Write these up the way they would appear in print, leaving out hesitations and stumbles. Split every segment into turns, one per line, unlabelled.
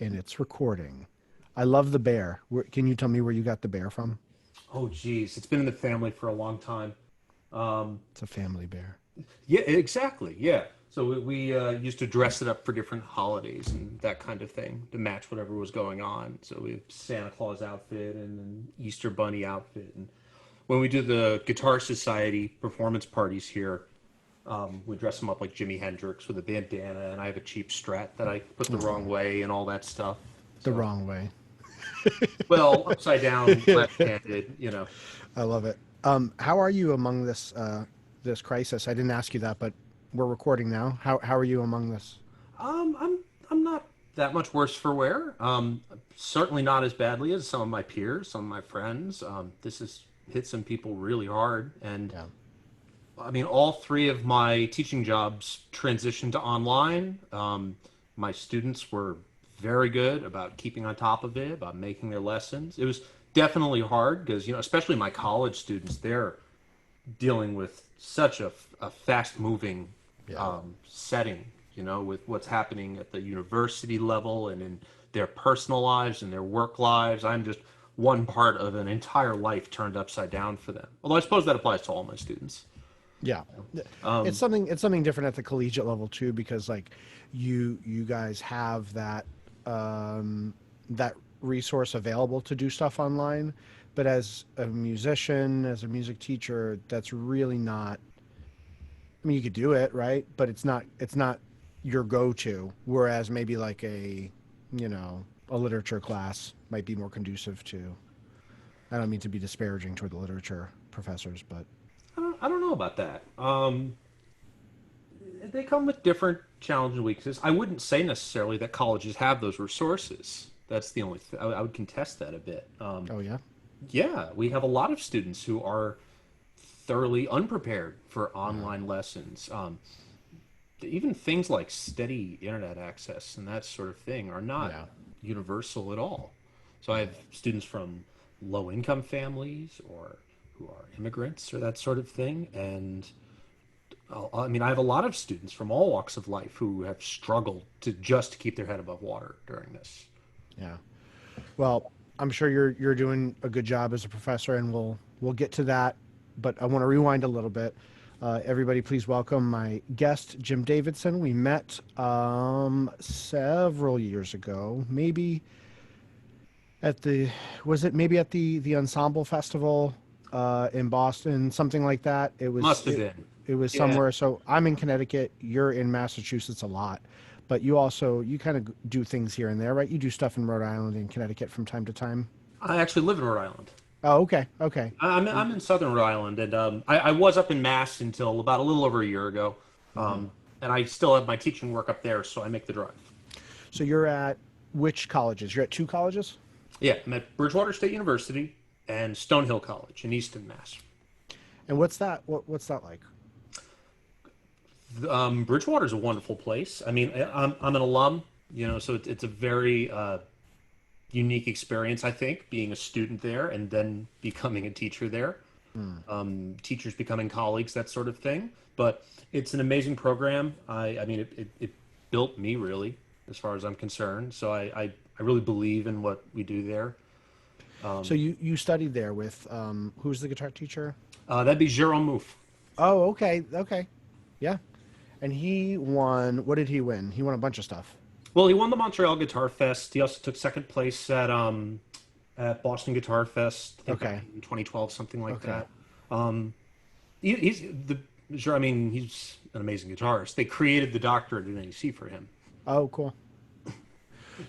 and it's recording. I love the bear. Can you tell me where you got the bear from?
Oh, geez, it's been in the family for a long time. Um,
It's a family bear.
yeah, exactly. Yeah. So we used to dress it up for different holidays and that kind of thing to match whatever was going on. So we have Santa Claus outfit and an Easter Bunny outfit. And when we do the Guitar Society performance parties here, we dress them up like Jimi Hendrix with a bandana, and I have a cheap Strat that I put the wrong
Oh,
way and all that stuff.
the
So,
wrong way.
well, upside down, left-handed, you know.
I love it. How are you among this crisis? I didn't ask you that, but we're recording now. How are you among this?
I'm not that much worse for wear. Certainly not as badly as some of my peers, some of my friends. This has hit some people really hard, and
Yeah.
I mean, all three of my teaching jobs transitioned to online. My students were very good about keeping on top of it, about making their lessons. It was definitely hard because, especially my college students, they're dealing with such a fast moving
Yeah.
setting, with what's happening at the university level and in their personal lives and their work lives. I'm just one part of an entire life turned upside down for them. Although I suppose that applies to all my students.
Yeah. It's
Um,
something different at the collegiate level too, because like you guys have that resource available to do stuff online. But as a musician, as a music teacher, that's really not, I mean, you could do it, right? But it's not your go-to. Whereas maybe like a literature class might be more conducive to. I don't mean to be disparaging toward the literature professors, but
I don't know about that. They come with different challenges and weaknesses. I wouldn't say necessarily that colleges have those resources. That's the only I would contest that a bit.
oh yeah,
Yeah, we have a lot of students who are thoroughly unprepared for
yeah,
online lessons. Even things like steady internet access and that sort of thing are not
yeah,
universal at all. So I have students from low income families or who are immigrants or that sort of thing. And I mean, I have a lot of students from all walks of life who have struggled to just keep their head above water during this.
yeah. Well, I'm sure you're doing a good job as a professor, and we'll get to that. But I want to rewind a little bit. Everybody, please welcome my guest, Jim Davidson. We met several years ago, maybe at the was it maybe at the Ensemble Festival in Boston, something like that. It was
Must have
it
been.
it was
Yeah.
somewhere. So I'm in Connecticut. You're in Massachusetts a lot, but you kind of do things here and there, right? You do stuff in Rhode Island and Connecticut from time to time.
I actually live in Rhode Island.
Oh, okay, okay.
I'm in southern Rhode Island, and I was up in Mass until about a little over a year ago. And I still have my teaching work up there, so I make the drive.
So you're at which colleges? You're at two colleges?
Yeah, I'm at Bridgewater State University and Stonehill College in Easton, Mass.
And what's that? What's that like?
Bridgewater is a wonderful place. I mean, I'm an alum, so it's a very unique experience, I think, being a student there and then becoming a teacher there.
Hmm.
Teachers becoming colleagues, that sort of thing. But it's an amazing program. I mean, it built me really, as far as I'm concerned. So I really believe in what we do there.
So you studied there with who's the guitar teacher?
That'd be Jerome Mouffe.
Oh, okay, okay, yeah. And he won. What did he win? He won a bunch of stuff.
Well, he won the Montreal Guitar Fest. He also took second place at Boston Guitar Fest, I think back
Okay,
in 2012, something like
okay.
that. Um, he's the sure. I mean, he's an amazing guitarist. They created the doctorate in NEC for him.
Oh, cool.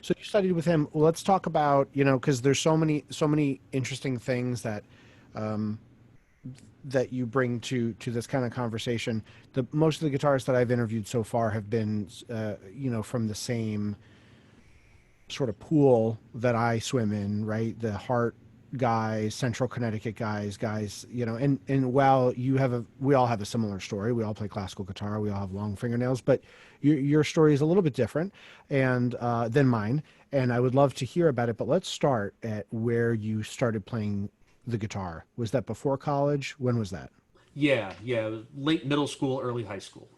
So you studied with him. Well, let's talk about, because there's so many interesting things that you bring to this kind of conversation. The most of the guitarists that I've interviewed so far have been, from the same sort of pool that I swim in, right? The Hart guys, Central Connecticut guys, and while we all have a similar story. We all play classical guitar. We all have long fingernails, but your story is a little bit different and than mine. And I would love to hear about it, but let's start at where you started playing the guitar. Was that before college? When was that?
Yeah, yeah. It was late middle school, early high school.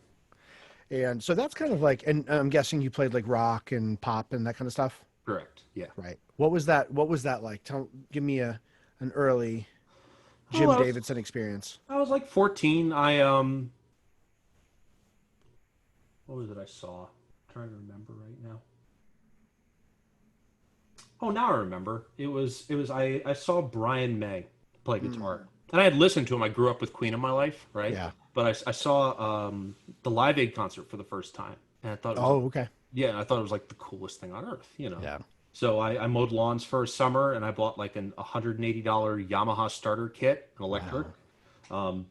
And so that's kind of like, and I'm guessing you played like rock and pop and that kind of stuff.
Correct. Yeah.
Right. What was that? What was that like? Give me an early
Oh,
Jim Davidson experience.
I was like 14. What was it I saw? I'm trying to remember right now. Oh, now I remember. I saw Brian May play guitar, and I had listened to him. I grew up with Queen in my life, right?
Yeah.
But I saw the Live Aid concert for the first time, and I thought it was
Oh, okay.
yeah, I thought it was like the coolest thing on earth, you know.
Yeah.
So I mowed lawns for a summer, and I bought like an $180 Yamaha starter kit, an electric.
Wow.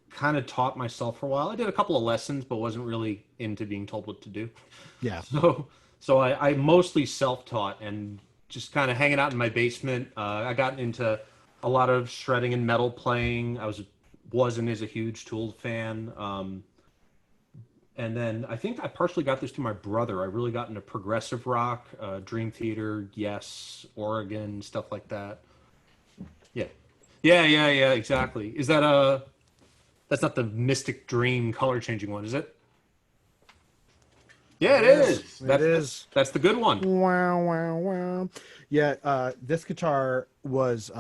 Kind of taught myself for a while. I did a couple of lessons, but wasn't really into being told what to do.
Yeah.
So I mostly self-taught and just kind of hanging out in my basement. I got into a lot of shredding and metal playing. Wasn't as a huge Tool fan. And then I think I partially got this through my brother. I really got into progressive rock, Dream Theater, Yes, Oregon, stuff like that. Yeah. Yeah, exactly. That's not the Mystic Dream color changing one, is it? Yeah, it is.
It is.
That's the good one.
Wow, wow, wow. Yeah, this guitar was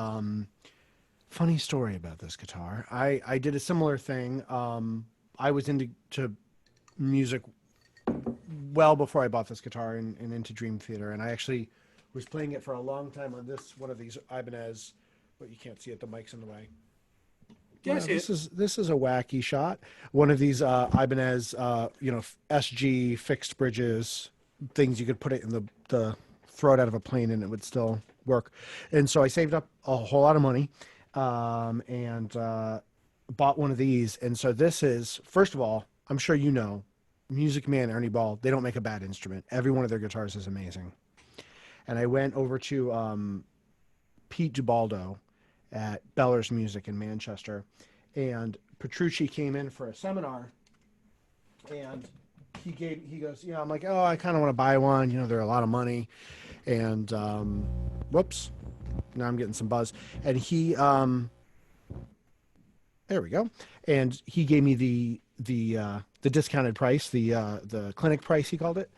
funny story about this guitar. I did a similar thing. I was into music well before I bought this guitar and into Dream Theater, and I actually was playing it for a long time on one of these Ibanez, but you can't see it. The mic's in the way.
Yes,
This is a wacky shot. One of these Ibanez, SG fixed bridges things you could put it in the throw it out of a plane and it would still work. And so I saved up a whole lot of money and bought one of these. And so this is, first of all, I'm sure you know, Music Man, Ernie Ball, they don't make a bad instrument. Every one of their guitars is amazing. And I went over to Pete Dubaldo at Beller's Music in Manchester, and Petrucci came in for a seminar, and he goes, I'm like, oh, I kind of want to buy one. They're a lot of money, and whoops, now I'm getting some buzz. And he, there we go, and he gave me the discounted price, the clinic price, he called it.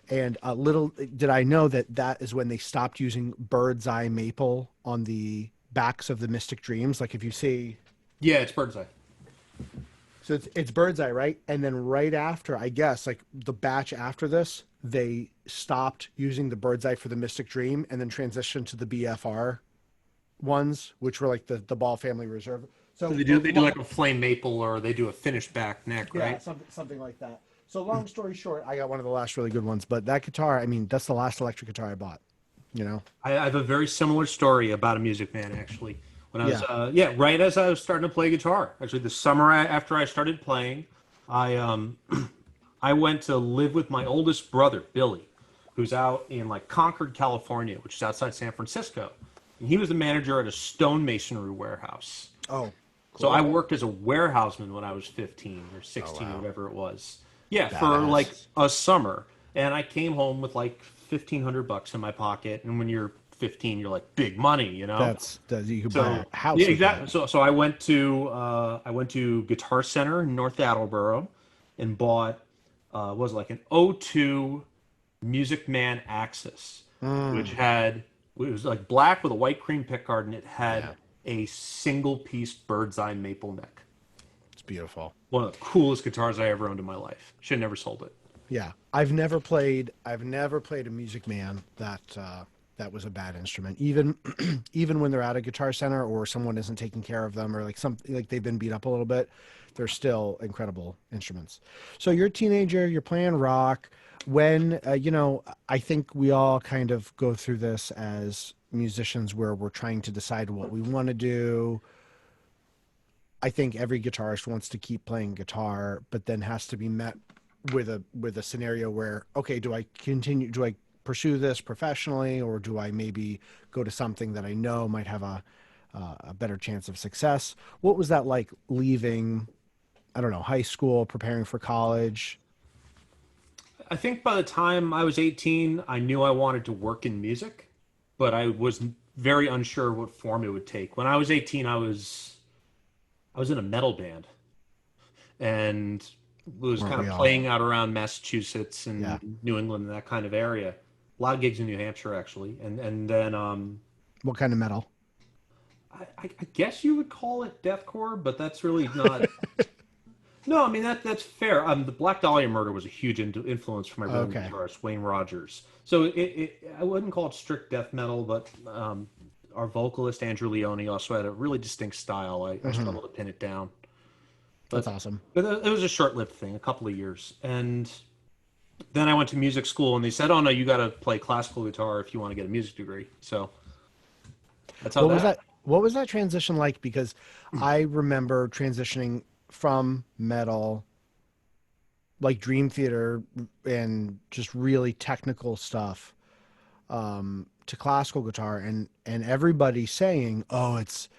And little did I know that is when they stopped using bird's eye maple on the backs of the Mystic Dreams. Like if you see,
yeah, it's bird's eye.
So it's bird's eye, right? And then right after, I guess, like the batch after this, they stopped using the bird's eye for the Mystic Dream and then transitioned to the BFR ones, which were like the Ball Family Reserve.
So they do like a flame maple, or they do a finished back neck, right?
Yeah, something like that. So long story short, I got one of the last really good ones. But that guitar, I mean, that's the last electric guitar I bought.
I have a very similar story about a Music Man, actually. When I was, right as I was starting to play guitar. Actually, the summer after I started playing, I went to live with my oldest brother, Billy, who's out in like Concord, California, which is outside San Francisco. And he was the manager at a stonemasonry warehouse.
Oh,
cool. So I worked as a warehouseman when I was 15 or 16 or whatever it was. Yeah,
Badass.
for like a summer. And I came home with like $1,500 in my pocket. And when you're 15, you're like, big money, you know?
That's you could buy a house.
Yeah, exactly. So I went to Guitar Center in North Attleboro and bought was like an '02 Music Man Axis, which it was like black with a white cream pickguard, and it had a single piece bird's eye maple neck.
It's beautiful.
One of the coolest guitars I ever owned in my life. Should have never sold it.
Yeah, I've never played a Music Man that was a bad instrument. Even when they're at a Guitar Center or someone isn't taking care of them, or like they've been beat up a little bit, they're still incredible instruments. So you're a teenager, you're playing rock. When I think we all kind of go through this as musicians where we're trying to decide what we want to do. I think every guitarist wants to keep playing guitar, but then has to be met with a scenario where, okay, do I pursue this professionally, or do I maybe go to something that I know might have a better chance of success? What was that like leaving, I don't know, high school, preparing for college?
I think by the time I was 18, I knew I wanted to work in music, but I was very unsure what form it would take. When I was 18, I was in a metal band, and was kind of playing out around Massachusetts and New England and that kind of area. A lot of gigs in New Hampshire, actually, and then
What kind of metal?
I guess you would call it deathcore, but that's really not. No, I mean that's fair. The Black Dahlia Murder was a huge influence for my rhythm
Okay.
guitarist Wayne Rogers. So I wouldn't call it strict death metal, but our vocalist Andrew Leone also had a really distinct style. I
Hmm.
struggle to pin it down,
That's
but
awesome.
it was a short-lived thing, a couple of years, and then I went to music school, and they said, "Oh no, you got to play classical guitar if you want to get a music degree." So that's how
What was
that.
that? What was that transition like? Because I remember transitioning from metal, like Dream Theater and just really technical stuff, to classical guitar, and everybody saying, "Oh, it's,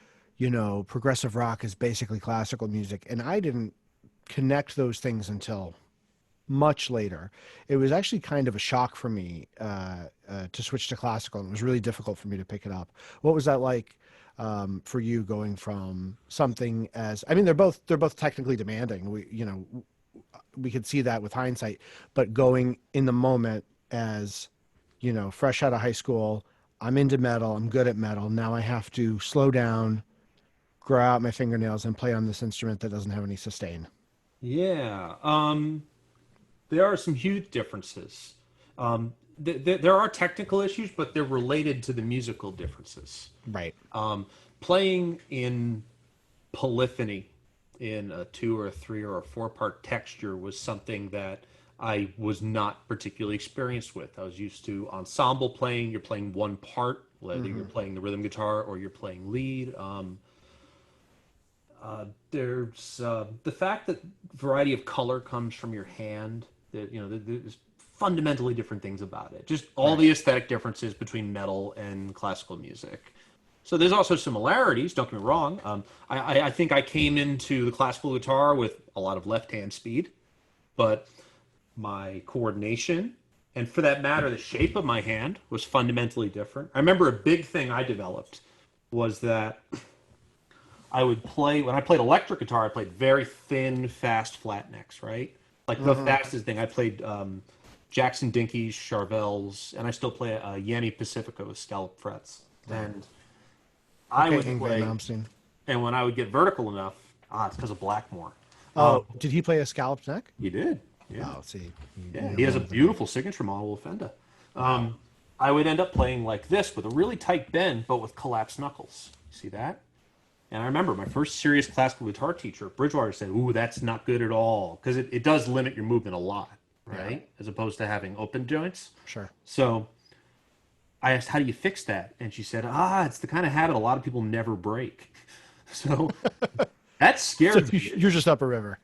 progressive rock is basically classical music," and I didn't connect those things until much later. It was actually kind of a shock for me to switch to classical, and it was really difficult for me to pick it up. What was that like for you going from something as, I mean, they're both technically demanding. We could see that with hindsight, but going in the moment as, fresh out of high school, I'm into metal, I'm good at metal. Now I have to slow down, grow out my fingernails, and play on this instrument that doesn't have any sustain.
Yeah. There are some huge differences. There are technical issues, but they're related to the musical differences.
Right.
Playing in polyphony in a two or a three or a four-part texture was something that I was not particularly experienced with. I was used to ensemble playing. You're playing one part, whether you're
Hmm.
playing the rhythm guitar or you're playing lead. There's the fact that variety of color comes from your hand. That there's fundamentally different things about it. Just all
Right.
the aesthetic differences between metal and classical music. So there's also similarities. Don't get me wrong. I think I came into the classical guitar with a lot of left hand speed, but my coordination and, for that matter, the shape of my hand was fundamentally different. I remember a big thing I developed was that I would play when I played electric guitar. I played very thin, fast flat necks, right? Like the
Hmm.
fastest thing. I played Jackson Dinkies, Charvels, and I still play a Yanni Pacifico with scallop frets.
Yeah.
And I
Okay,
would
Ingve
play,
Malmsteen.
and when I would get vertical enough, it's because of Blackmore. Um,
Oh, did he play a scalloped neck?
he did, yeah,
Oh, see, you
yeah.
know
He has
more
a
than me.
beautiful signature model of Fender.
Wow.
I would end up playing like this with a really tight bend, but with collapsed knuckles. See that? And I remember my first serious classical guitar teacher at Bridgewater said, "Ooh, that's not good at all," because it does limit your movement a lot,
Yeah,
right? As opposed to having open joints.
sure.
So I asked, "How do you fix that?" And she said, "It's the kind of habit a lot of people never break." So that
So
scared me.
you're just up a river.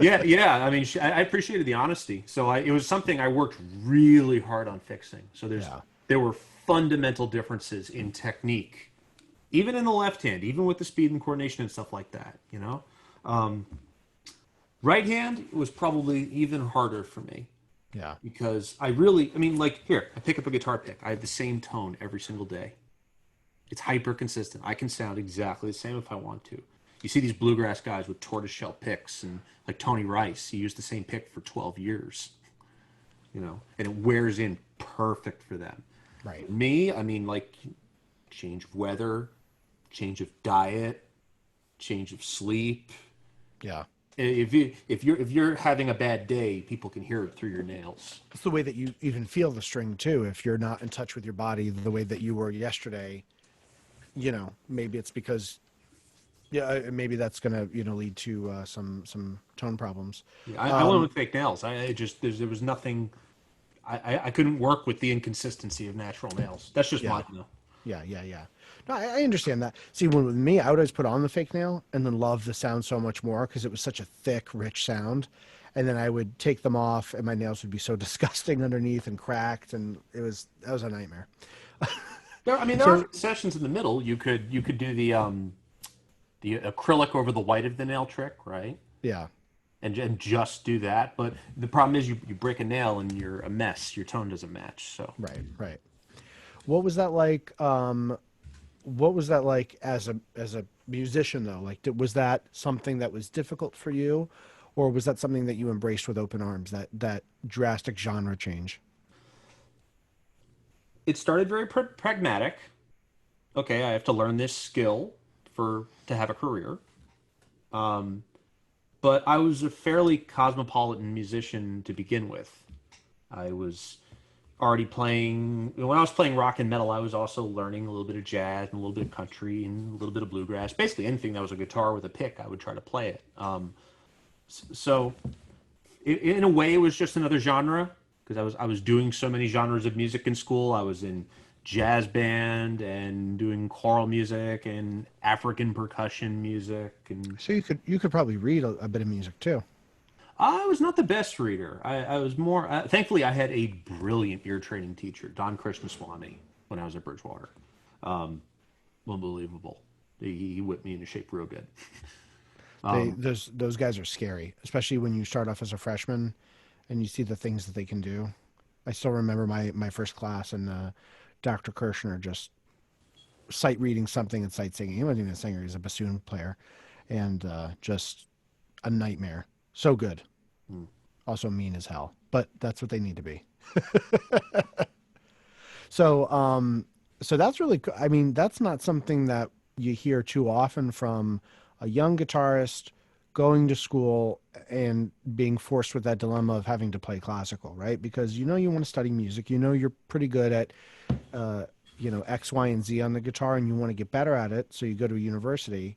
Yeah, yeah. I mean, I appreciated the honesty. So it was something I worked really hard on fixing. So
Yeah.
there were fundamental differences in technique, even in the left hand, even with the speed and coordination and stuff like that. Right hand was probably even harder for me
Yeah.
because I mean, like here, I pick up a guitar pick. I have the same tone every single day. It's hyper consistent. I can sound exactly the same if I want to. You see these bluegrass guys with tortoiseshell picks, and like Tony Rice, he used the same pick for 12 years, and it wears in perfect for them.
Right.
For me, I mean, like change of weather, change of diet, change of sleep.
Yeah.
If you're having a bad day, people can hear it through your nails.
It's the way that you even feel the string too. If you're not in touch with your body the way that you were yesterday, maybe it's because, yeah, maybe that's gonna lead to some tone problems.
Yeah, I went with fake nails. I just there was nothing. I couldn't work with the inconsistency of natural nails. That's just
Yeah.
mine, though.
Yeah, yeah, yeah. No, I understand that. See, when with me, I would always put on the fake nail and then love the sound so much more because it was such a thick, rich sound. And then I would take them off, and my nails would be so disgusting underneath and cracked, and that was a nightmare.
There are
So
concessions in the middle. You could do the acrylic over the white of the nail trick, right?
yeah,
And just do that. But the problem is you break a nail and you're a mess. Your tone doesn't match. So
right, right. What was that like? What was that like as a musician though? Like, was that something that was difficult for you, or was that something that you embraced with open arms? That drastic genre change.
it started very pragmatic. Okay, I have to learn this skill to have a career. Um, but I was a fairly cosmopolitan musician to begin with. I was already playing when I was playing rock and metal. I was also learning a little bit of jazz and a little bit of country and a little bit of bluegrass. Basically, anything that was a guitar with a pick, I would try to play it. So, in a way, it was just another genre because I was doing so many genres of music in school. I was in jazz band and doing choral music and African percussion music, and
So you could probably read a bit of music too.
I was not the best reader. I was more. Thankfully, I had a brilliant ear training teacher, Don Krishnaswamy, when I was at Bridgewater. Um, Unbelievable. He whipped me into shape real good.
Those guys are scary, especially when you start off as a freshman and you see the things that they can do. I still remember my first class and Dr. Kirshner just sight reading something and sight singing. He wasn't even a singer; he was a bassoon player, and just a nightmare. So good, also mean as hell, but that's what they need to be. So, so that's really, I mean, that's not something that you hear too often from a young guitarist going to school and being forced with that dilemma of having to play classical, right? Because you want to study music, you're pretty good at, X, Y, and Z on the guitar, and you want to get better at it. So you go to a university,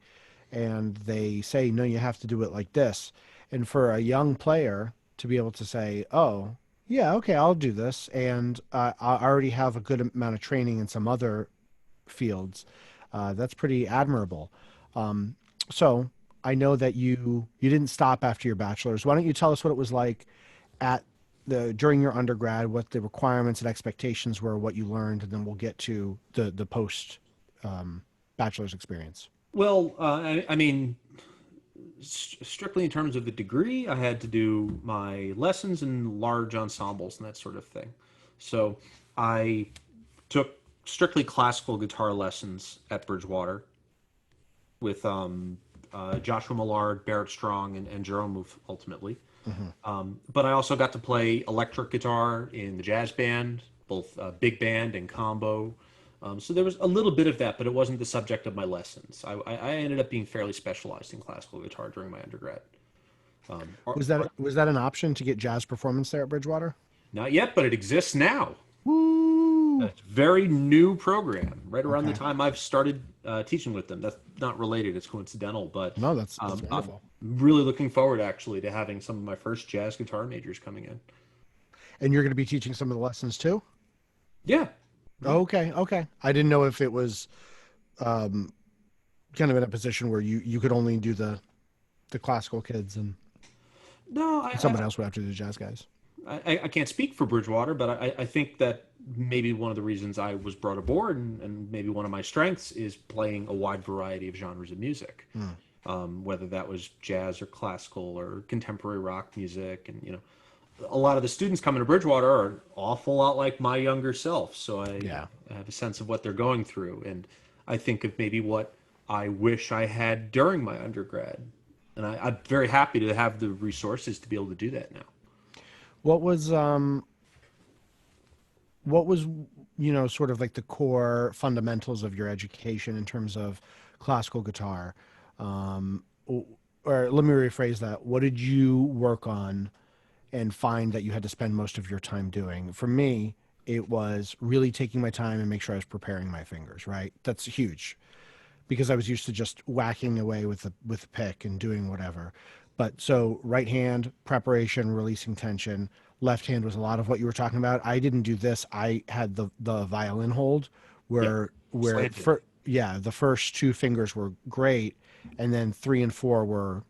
and they say, no, you have to do it like this. And for a young player to be able to say, oh, yeah, okay, I'll do this, and I already have a good amount of training in some other fields. That's pretty admirable. So I know that you didn't stop after your bachelor's. Why don't you tell us what it was like at during your undergrad, what the requirements and expectations were, what you learned, and then we'll get to the post bachelor's experience.
Well, I mean, strictly in terms of the degree, I had to do my lessons in large ensembles and that sort of thing. So I took strictly classical guitar lessons at Bridgewater with Joshua Millard, Barrett Strong, and Jerome Mouffe ultimately. But I also got to play electric guitar in the jazz band, both big band and combo. So there was a little bit of that, but it wasn't the subject of my lessons. I ended up being fairly specialized in classical guitar during my undergrad. Um, ar-
Was that an option to get jazz performance there at Bridgewater?
Not yet, but it exists now.
Woo!
It's a very new program, right around the
Okay.
time I've started teaching with them. That's not related; it's coincidental. But
No, that's
I'm
wonderful.
really looking forward, actually, to having some of my first jazz guitar majors coming in.
And you're going to be teaching some of the lessons too?
Yeah.
Oh, okay, okay. I didn't know if it was um, kind of in a position where you could only do the classical kids and
No,
someone else would have to do the jazz guys.
I can't speak for Bridgewater, but I think that maybe one of the reasons I was brought aboard and maybe one of my strengths is playing a wide variety of genres of music, whether that was jazz or classical or contemporary rock music. And, a lot of the students coming to Bridgewater are an awful lot like my younger self. So
Yeah.
I have a sense of what they're going through. And I think of maybe what I wish I had during my undergrad. And I'm very happy to have the resources to be able to do that now.
What was what was sort of like the core fundamentals of your education in terms of classical guitar? Or let me rephrase that. What did you work on and find that you had to spend most of your time doing? For me, it was really taking my time and make sure I was preparing my fingers, right? That's huge because I was used to just whacking away with the pick and doing whatever. But so right hand preparation, releasing tension. Left hand was a lot of what you were talking about. I didn't do this. I had the violin hold
Yep.
where
Slanted.
yeah, the first two fingers were great, and then three and four were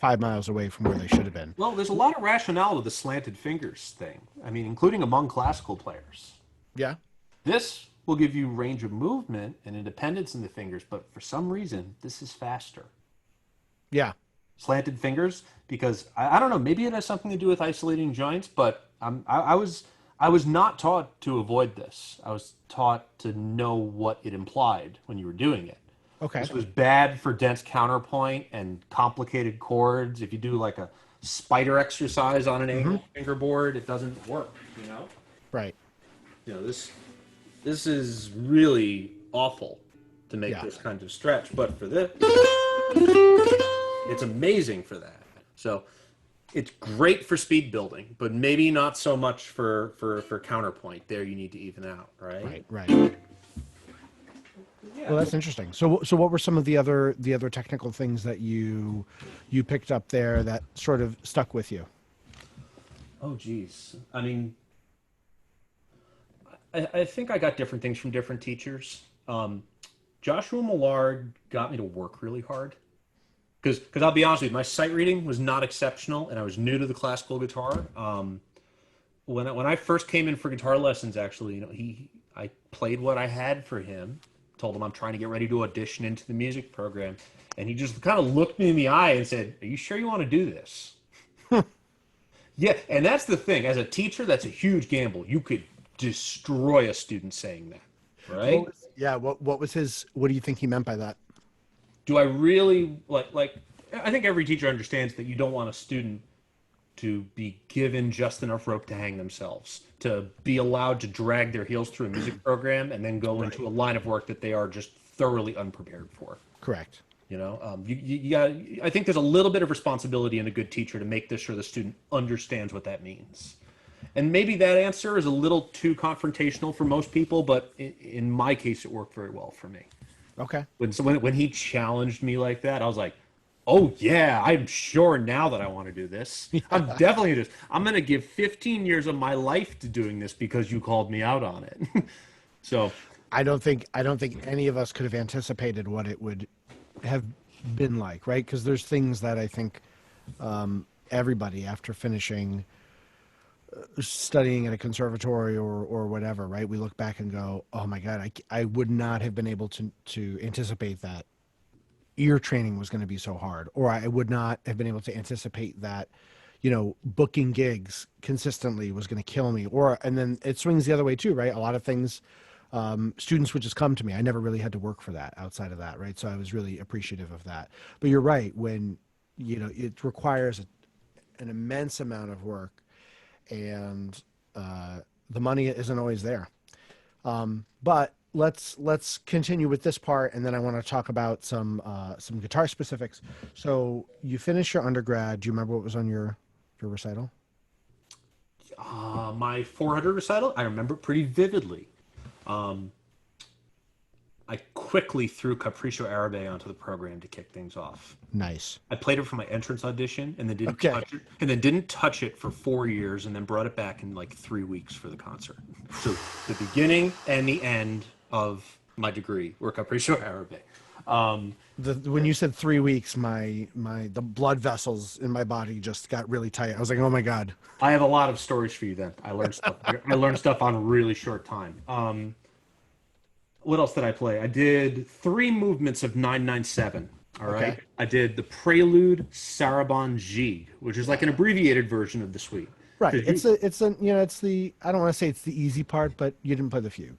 5 miles away from where they should have been.
Well, there's a lot of rationale to the slanted fingers thing. I mean, including among classical players.
Yeah.
This will give you range of movement and independence in the fingers, but for some reason, this is faster.
Yeah.
Slanted fingers, because I don't know, maybe it has something to do with isolating joints, but I was not taught to avoid this. I was taught to know what it implied when you were doing it.
Okay.
This was bad for dense counterpoint and complicated chords. If you do like a spider exercise on an
Mm-hmm.
angled fingerboard, it doesn't work.
Right.
This this is really awful to make
Yeah.
this kind of stretch, but for this, it's amazing for that. So it's great for speed building, but maybe not so much for counterpoint. There you need to even out, right?
Right. Right. Well, that's interesting. So what were some of the other technical things that you picked up there that sort of stuck with you?
Oh, geez. I mean, I think I got different things from different teachers. Joshua Millard got me to work really hard because I'll be honest with you, my sight reading was not exceptional, and I was new to the classical guitar. When I first came in for guitar lessons, actually, I played what I had for him. Told him I'm trying to get ready to audition into the music program, and he just kind of looked me in the eye and said, "Are you sure you want to do this?" Yeah, and that's the thing. As a teacher, that's a huge gamble. You could destroy a student saying that, right?
Yeah. What was his? What do you think he meant by that?
Do I really like? I think every teacher understands that you don't want a student to be given just enough rope to hang themselves, to be allowed to drag their heels through a music program and then go into a line of work that they are just thoroughly unprepared for.
Correct.
You got. I think there's a little bit of responsibility in a good teacher to make this sure the student understands what that means. And maybe that answer is a little too confrontational for most people, but in my case, it worked very well for me.
Okay.
When he challenged me like that, I was like, "Oh yeah, I'm sure now that I want to do this. I'm definitely this. I'm going to give 15 years of my life to doing this because you called me out on it." So
I don't think any of us could have anticipated what it would have been like, right? Because there's things that I think everybody after finishing studying at a conservatory or whatever, right? We look back and go, "Oh my God, I would not have been able to anticipate that ear training was going to be so hard, or I would not have been able to anticipate that, booking gigs consistently was going to kill me." And then it swings the other way too, right? A lot of things, students would just come to me. I never really had to work for that outside of that, right? So I was really appreciative of that. But you're right, when, it requires an immense amount of work, and the money isn't always there. But let's continue with this part, and then I want to talk about some guitar specifics. So you finished your undergrad. Do you remember what was on your recital?
my 400 recital, I remember pretty vividly. I quickly threw Capriccio Arabe onto the program to kick things off.
Nice.
I played it for my entrance audition and then didn't
Okay.
touch it, and then didn't touch it for 4 years, and then brought it back in like 3 weeks for the concert. So the beginning and the end of my degree were Capriccio Arabe.
When you said 3 weeks, the blood vessels in my body just got really tight. I was like, oh my God.
I have a lot of stories for you then. I learned stuff. I learned stuff on a really short time. What else did I play? I did 3 movements of 997. All right.
Okay.
I did the Prelude Sarabande Gigue, which is like an abbreviated version of the suite.
Right.
'Cause
It's the, I don't want to say it's the easy part, but you didn't play the fugue.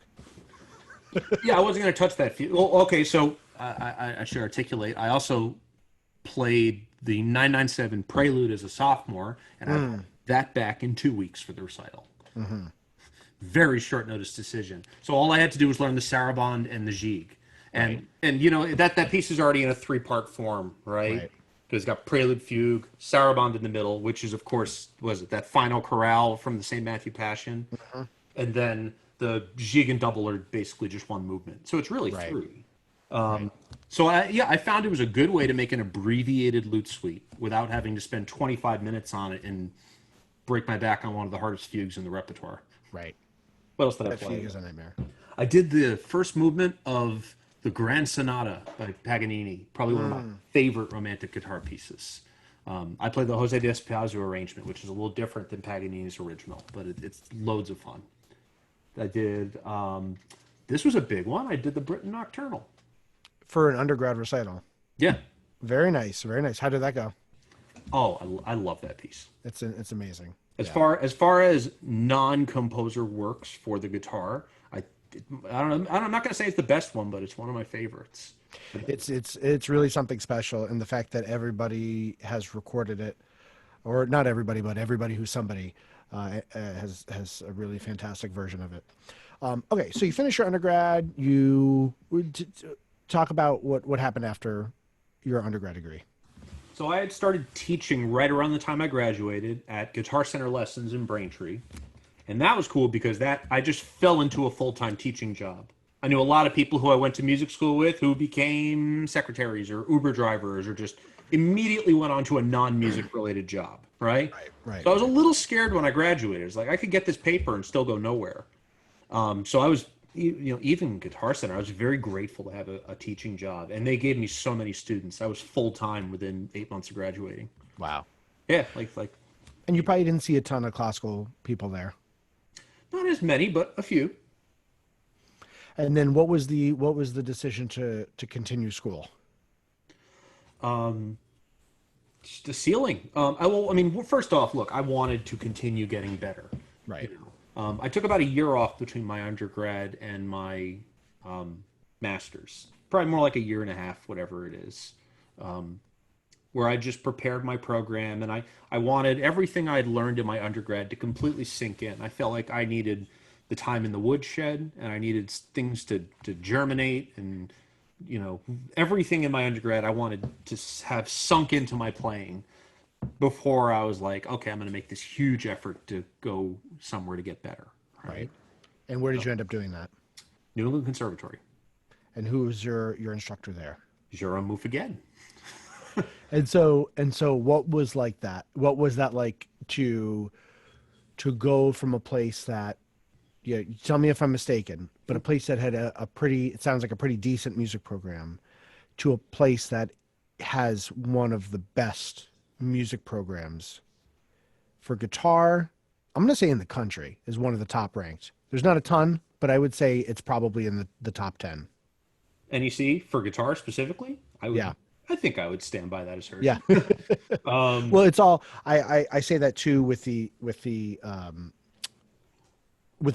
yeah, I wasn't going to touch that. Well, okay, so I should articulate. I also played the 997 Prelude as a sophomore, and I brought that back in 2 weeks for the recital. Very short notice decision. So all I had to do was learn the Sarabande and the Gigue. And that piece is already in a 3-part form, right?
Right.
Because it's got Prelude, Fugue, Sarabande in the middle, which is, of course, was it that final chorale from the St. Matthew Passion? And then the Gigue and double are basically just one movement. So it's really
Right.
three. So I found it was a good way to make an abbreviated lute suite without having to spend 25 minutes on it and break my back on one of the hardest fugues in the repertoire.
Right.
What else did I
That
play?
fugue is a nightmare.
I did the first movement of the Grand Sonata by Paganini, probably one of my favorite romantic guitar pieces. I played the Jose D'Espiazio arrangement, which is a little different than Paganini's original, but it's loads of fun. I did, this was a big one. I did the Britain Nocturnal.
For an undergrad recital.
Yeah.
Very nice. Very nice. How did that go?
Oh, I love that piece.
It's amazing.
As far as non-composer works for the guitar, I don't know. I'm not going to say it's the best one, but it's one of my favorites.
It's really something special, and the fact that everybody has recorded it, or not everybody, but everybody who's somebody has a really fantastic version of it. Okay, so you finish your undergrad. You talk about what happened after your undergrad degree.
So I had started teaching right around the time I graduated at Guitar Center lessons in Braintree. And that was cool because that I just fell into a full-time teaching job. I knew a lot of people who I went to music school with who became secretaries or Uber drivers or just immediately went on to a non-music related job, right?
Right, right,
So I was a
right.
little scared when I graduated. It's like I could get this paper and still go nowhere. So I was, even Guitar Center, I was very grateful to have a teaching job, and they gave me so many students. I was full time within 8 months of graduating.
Wow.
Yeah, like
And you probably didn't see a ton of classical people there.
not as many, but a few.
And then what was the decision to continue school?
Just the ceiling. I mean, well, first off, look, I wanted to continue getting better.
Right.
I took about a year off between my undergrad and my master's. Probably more like a year and a half, whatever it is, where I just prepared my program and I wanted everything I'd learned in my undergrad to completely sink in. I felt like I needed the time in the woodshed and I needed things to germinate and, everything in my undergrad I wanted to have sunk into my playing before I was like, okay, I'm going to make this huge effort to go somewhere to get better. Right.
Right. And where did you end up doing that?
New England Conservatory.
And who was your instructor there?
Jerome Mouffe again.
And so what was like that? What was that like to go from a place that, yeah, tell me if I'm mistaken, but a place that had a pretty, it sounds like a pretty decent music program, to a place that has one of the best music programs for guitar. I'm going to say in the country is one of the top ranked. There's not a ton, but I would say it's probably in the top 10.
NEC for guitar specifically,
Yeah.
I think I would stand by that
Yeah.
assertion. Um,
Well, it's all, I say that too with the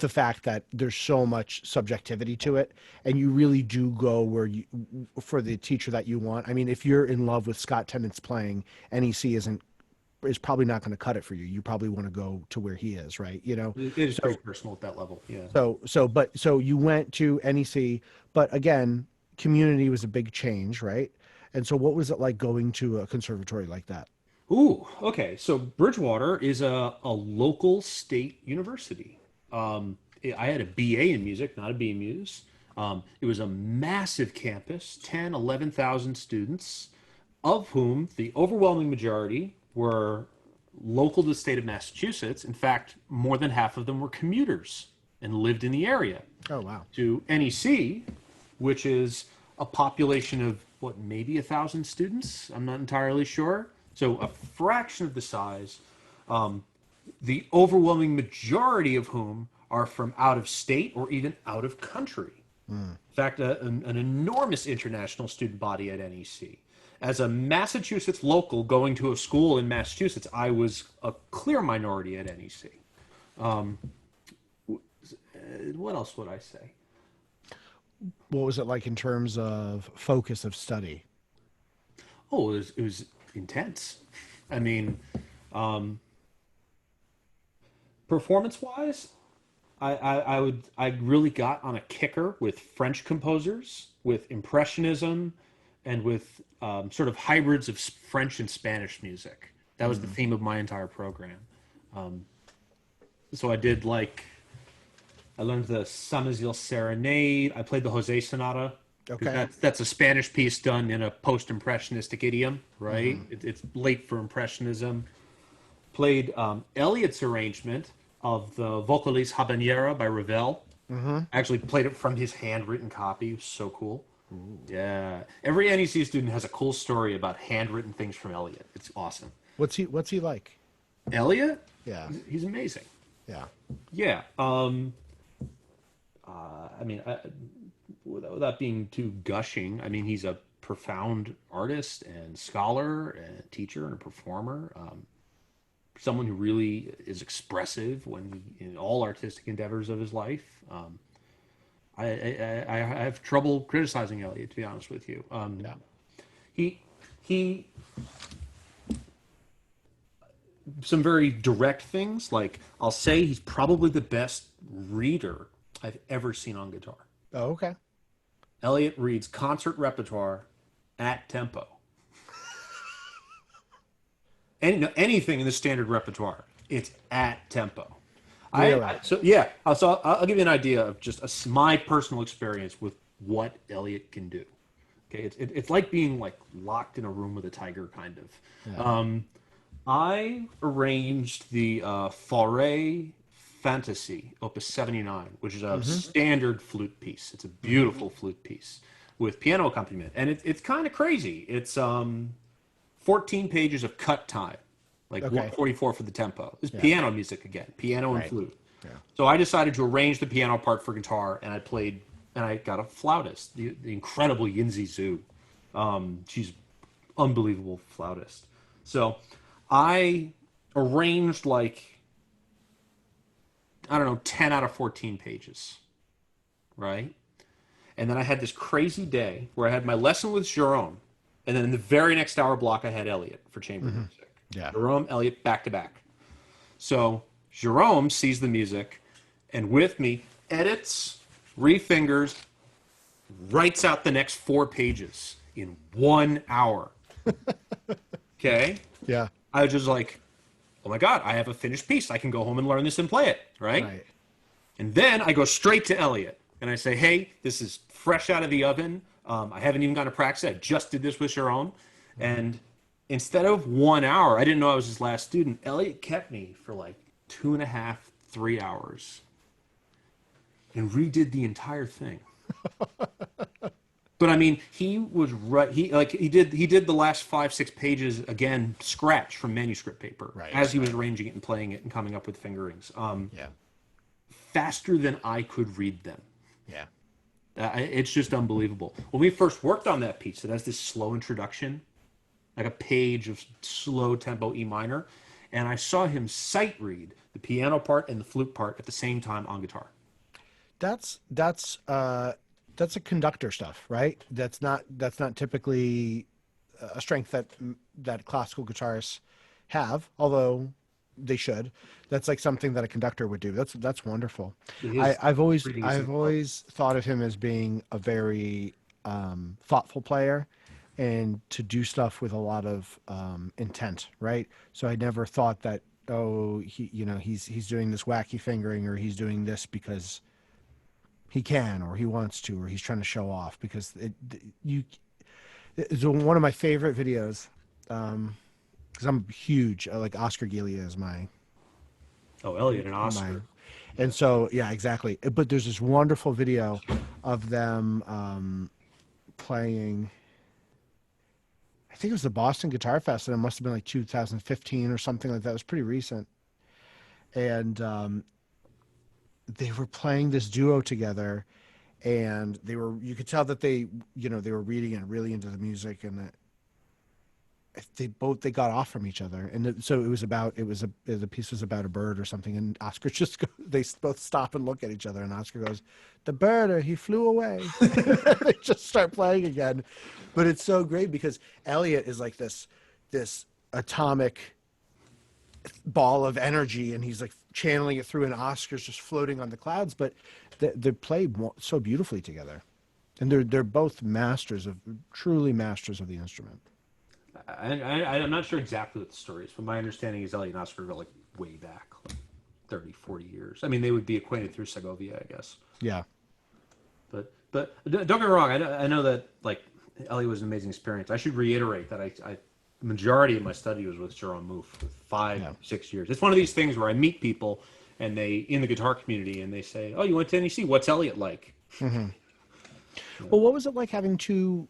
fact that there's so much subjectivity to it, and you really do go where you, for the teacher that you want. I mean, if you're in love with Scott Tennant's playing, NEC is probably not going to cut it for you. You probably want to go to where he is, right?
it is
So
pretty personal at that level. Yeah.
so you went to NEC, but again, community was a big change, right? And so what was it like going to a conservatory like that?
Ooh, okay. So Bridgewater is a local state university. I had a BA in music, not a B in Muse. It was a massive campus, 10, 11,000 students, of whom the overwhelming majority were local to the state of Massachusetts. In fact, more than half of them were commuters and lived in the area.
Oh, wow.
To NEC, which is a population of what, maybe 1,000 students. I'm not entirely sure. So a fraction of the size, the overwhelming majority of whom are from out of state or even out of country. In fact, an enormous international student body at NEC. As a Massachusetts local going to a school in Massachusetts, I was a clear minority at NEC. What else would I say?
What was it like in terms of focus of study?
Oh, it was intense. I mean, performance-wise, I really got on a kicker with French composers, with impressionism, and with sort of hybrids of French and Spanish music. That was the theme of my entire program. So I learned the Samazil Serenade. I played the Jose Sonata. 'Cause
Okay.
that's a Spanish piece done in a post-impressionistic idiom, right? It's late for impressionism. Played Elliot's arrangement of the Vocalise Habanera by Ravel. Actually played it from his handwritten copy. It was so cool. Yeah. Every NEC student has a cool story about handwritten things from Elliot. It's awesome.
What's he like?
Elliot?
Yeah.
He's amazing.
Yeah.
Yeah. I mean, without being too gushing, I mean, he's a profound artist and scholar and teacher and a performer. Someone who really is expressive in all artistic endeavors of his life. I have trouble criticizing Elliot, to be honest with you.
Yeah.
He some very direct things. Like I'll say he's probably the best reader I've ever seen on guitar.
Oh, okay.
Elliot reads concert repertoire at tempo. Anything in the standard repertoire, it's at tempo.
Really?
So yeah, so I'll give you an idea of just my personal experience with what Elliot can do. Okay, it's like being like locked in a room with a tiger, kind of.
Yeah.
I arranged the Fauré Fantasy, Opus 79, which is a standard flute piece. It's a beautiful flute piece with piano accompaniment, and it's kind of crazy. It's 14 pages of cut time, like
Okay.
144 for the tempo. It's
Yeah.
piano music again, piano and
Right.
flute.
Yeah.
So I decided to arrange the piano part for guitar, and I got a flautist, the incredible Yinzi Zhu. She's unbelievable flautist. So I arranged like, I don't know, 10 out of 14 pages, right? And then I had this crazy day where I had my lesson with Jerome, and then in the very next hour block I had Elliot for chamber music.
Yeah.
Jerome, Elliot, back to back. So Jerome sees the music, and with me edits, refingers, writes out the next 4 pages in 1 hour. Okay?
Yeah.
I was just like, oh my God, I have a finished piece. I can go home and learn this and play it, right?
Right.
And then I go straight to Elliot and I say, hey, this is fresh out of the oven. I haven't even gone to practice. I just did this with Sharon. And instead of 1 hour, I didn't know I was his last student. Elliot kept me for like 2.5, 3 hours and redid the entire thing. But I mean, he was right. He did the last 5, 6 pages again, scratch from manuscript paper,
Right.
as he was arranging it and playing it and coming up with fingerings,
Yeah.
faster than I could read them.
Yeah.
It's just unbelievable. When we first worked on that piece, it has this slow introduction, like a page of slow tempo E minor, and I saw him sight read the piano part and the flute part at the same time on guitar.
That's a conductor stuff, right? That's not typically a strength that classical guitarists have, although they should. That's like something that a conductor would do. That's wonderful.
His
I've
reading is
always thought of him as being a very thoughtful player, and to do stuff with a lot of intent, right? So I never thought that, oh, he's doing this wacky fingering, or he's doing this because he can, or he wants to, or he's trying to show off. Because it's one of my favorite videos, because I'm huge. Like Oscar Giglia is my
Elliot and Oscar.
and so yeah, exactly. But there's this wonderful video of them playing. I think it was the Boston Guitar Fest, and it must have been like 2015 or something like that. It was pretty recent, and they were playing this duo together, and you could tell that they were reading and really into the music, and that they got off from each other. And so the piece was about a bird or something, and Oscar they both stop and look at each other, and Oscar goes, "The bird, he flew away." They just start playing again. But it's so great because Elliot is like this atomic ball of energy, and he's like channeling it through, and Oscar's just floating on the clouds. But they play so beautifully together, and they're both truly masters of the instrument.
I'm not sure exactly what the story is, but my understanding is Elliot and Oscar go like way back, like 30, 40 years. I mean, they would be acquainted through Segovia, I guess.
Yeah.
But don't get me wrong. I know that like Elliot was an amazing experience. I should reiterate that I majority of my study was with Jerome Mouffe for 5, 6 years. It's one of these things where I meet people and they in the guitar community and they say, "Oh, you went to NEC? What's Elliot like?"
Mm-hmm. Well, what was it like having two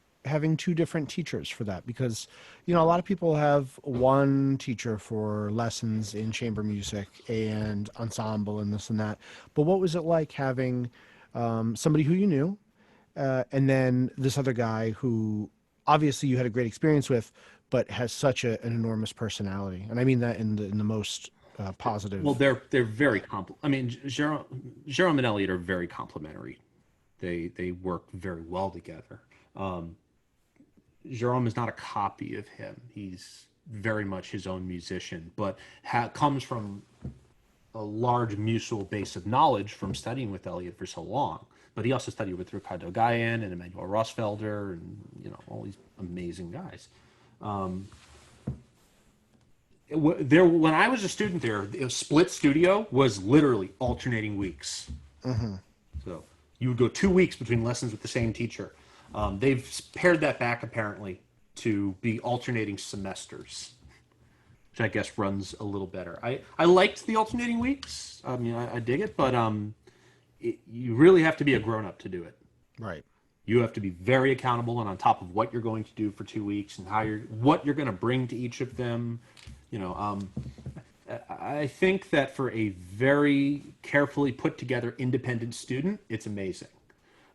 different teachers for that? Because a lot of people have one teacher for lessons in chamber music and ensemble and this and that. But what was it like having somebody who you knew, and then this other guy who obviously you had a great experience with, but has such an enormous personality? And I mean that in the most positive.
Well, they're very I mean, Jerome and Elliot are very complementary. They work very well together. Jerome is not a copy of him. He's very much his own musician, but comes from a large mutual base of knowledge from studying with Elliot for so long. But he also studied with Ricardo Gallen and Emmanuel Rossfelder and, you know, all these amazing guys. When I was a student there, a split studio was literally alternating weeks. So you would go 2 weeks between lessons with the same teacher. They've pared that back apparently to be alternating semesters, which I guess runs a little better. I liked the alternating weeks. I mean, I dig it, but you really have to be a grown-up to do it.
Right.
You have to be very accountable and on top of what you're going to do for 2 weeks and what you're going to bring to each of them. You know, I think that for a very carefully put together independent student, it's amazing.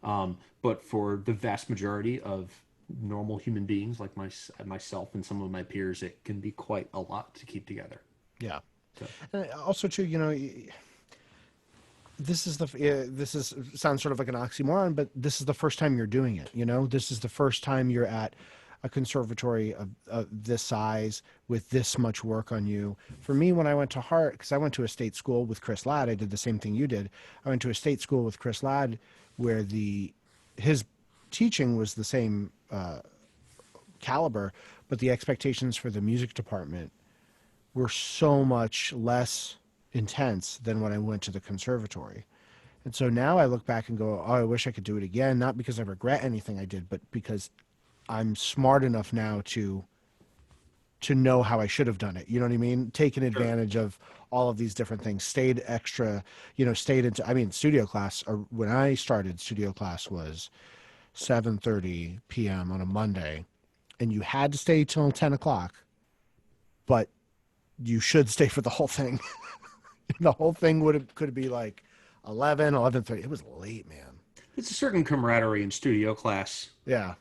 But for the vast majority of normal human beings like myself and some of my peers, it can be quite a lot to keep together.
Yeah.
So.
And also, too, you know, sounds sort of like an oxymoron, but this is the first time you're doing it. You know, this is the first time you're at a conservatory of this size with this much work on you. For me, when I went to Hart, because I went to a state school with Chris Ladd, I did the same thing you did. I went to a state school with Chris Ladd where his teaching was the same caliber, but the expectations for the music department were so much less intense than when I went to the conservatory. And so now I look back and go, oh, I wish I could do it again, not because I regret anything I did, but because I'm smart enough now to know how I should have done it. You know what I mean? Taken advantage of all of these different things, stayed into, I mean, studio class, when I started, studio class was 7:30 p.m. on a Monday, and you had to stay till 10 o'clock, but you should stay for the whole thing. The whole thing could be like 11:30. It was late, man.
It's a certain camaraderie in studio class.
Yeah.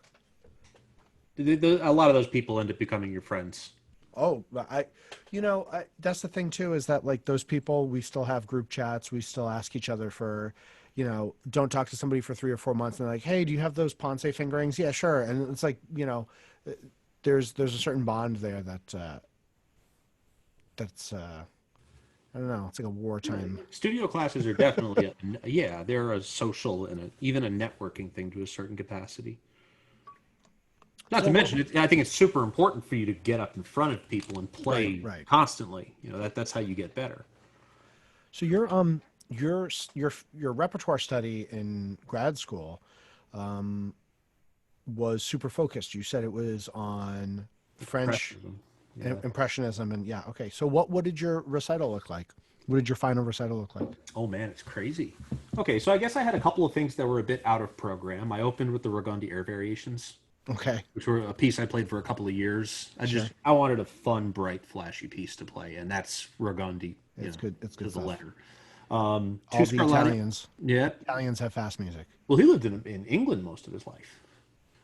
A lot of those people end up becoming your friends.
Oh, that's the thing too, is that like those people, we still have group chats. We still ask each other for, you know, don't talk to somebody for 3 or 4 months. And they're like, hey, do you have those Ponce fingerings? Yeah, sure. And it's like, you know, there's a certain bond there that's I don't know. It's like a wartime.
Studio classes are definitely, they're a social and even a networking thing to a certain capacity. Not to mention, I think it's super important for you to get up in front of people and play constantly. You know, that's how you get better.
So your repertoire study in grad school was super focused. You said it was on French impressionism, and yeah, okay. So what did your recital look like? What did your final recital look like?
Oh man, it's crazy. Okay, so I guess I had a couple of things that were a bit out of program. I opened with the Rogondi Air Variations.
Okay.
Which were a piece I played for a couple of years. I wanted a fun, bright, flashy piece to play, and that's Rogondi.
It's good. It's good.
The letter.
All the Italians.
Yeah.
Italians have fast music.
Well, he lived in England most of his life.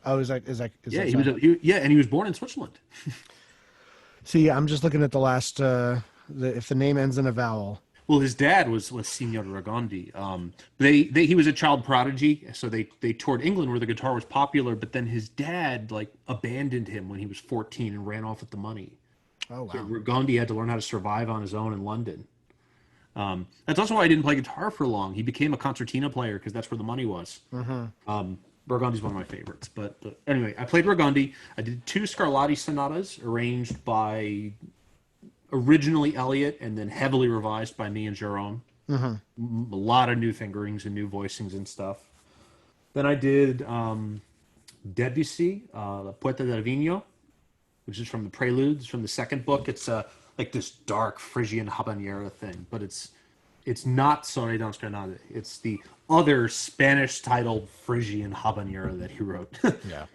Oh, is that?
And he was born in Switzerland.
See, I'm just looking at the last. If the name ends in a vowel.
Well, his dad was Signor Rogondi. He was a child prodigy, so they toured England where the guitar was popular. But then his dad abandoned him when he was 14 and ran off with the money.
Oh wow!
So Rogondi had to learn how to survive on his own in London. That's also why I didn't play guitar for long. He became a concertina player because that's where the money was.
Mm-hmm.
Rogondi's one of my favorites. But anyway, I played Rogondi. I did 2 Scarlatti sonatas arranged by originally Elliot and then heavily revised by me and Jerome.
Mm-hmm.
A lot of new fingerings and new voicings and stuff. Then I did Debussy, Puerto del Vino, which is from the Preludes from the second book. It's like this dark Phrygian habanera thing, but it's not Soledad Granada. It's the other Spanish titled Phrygian habanera that he wrote.
Yeah.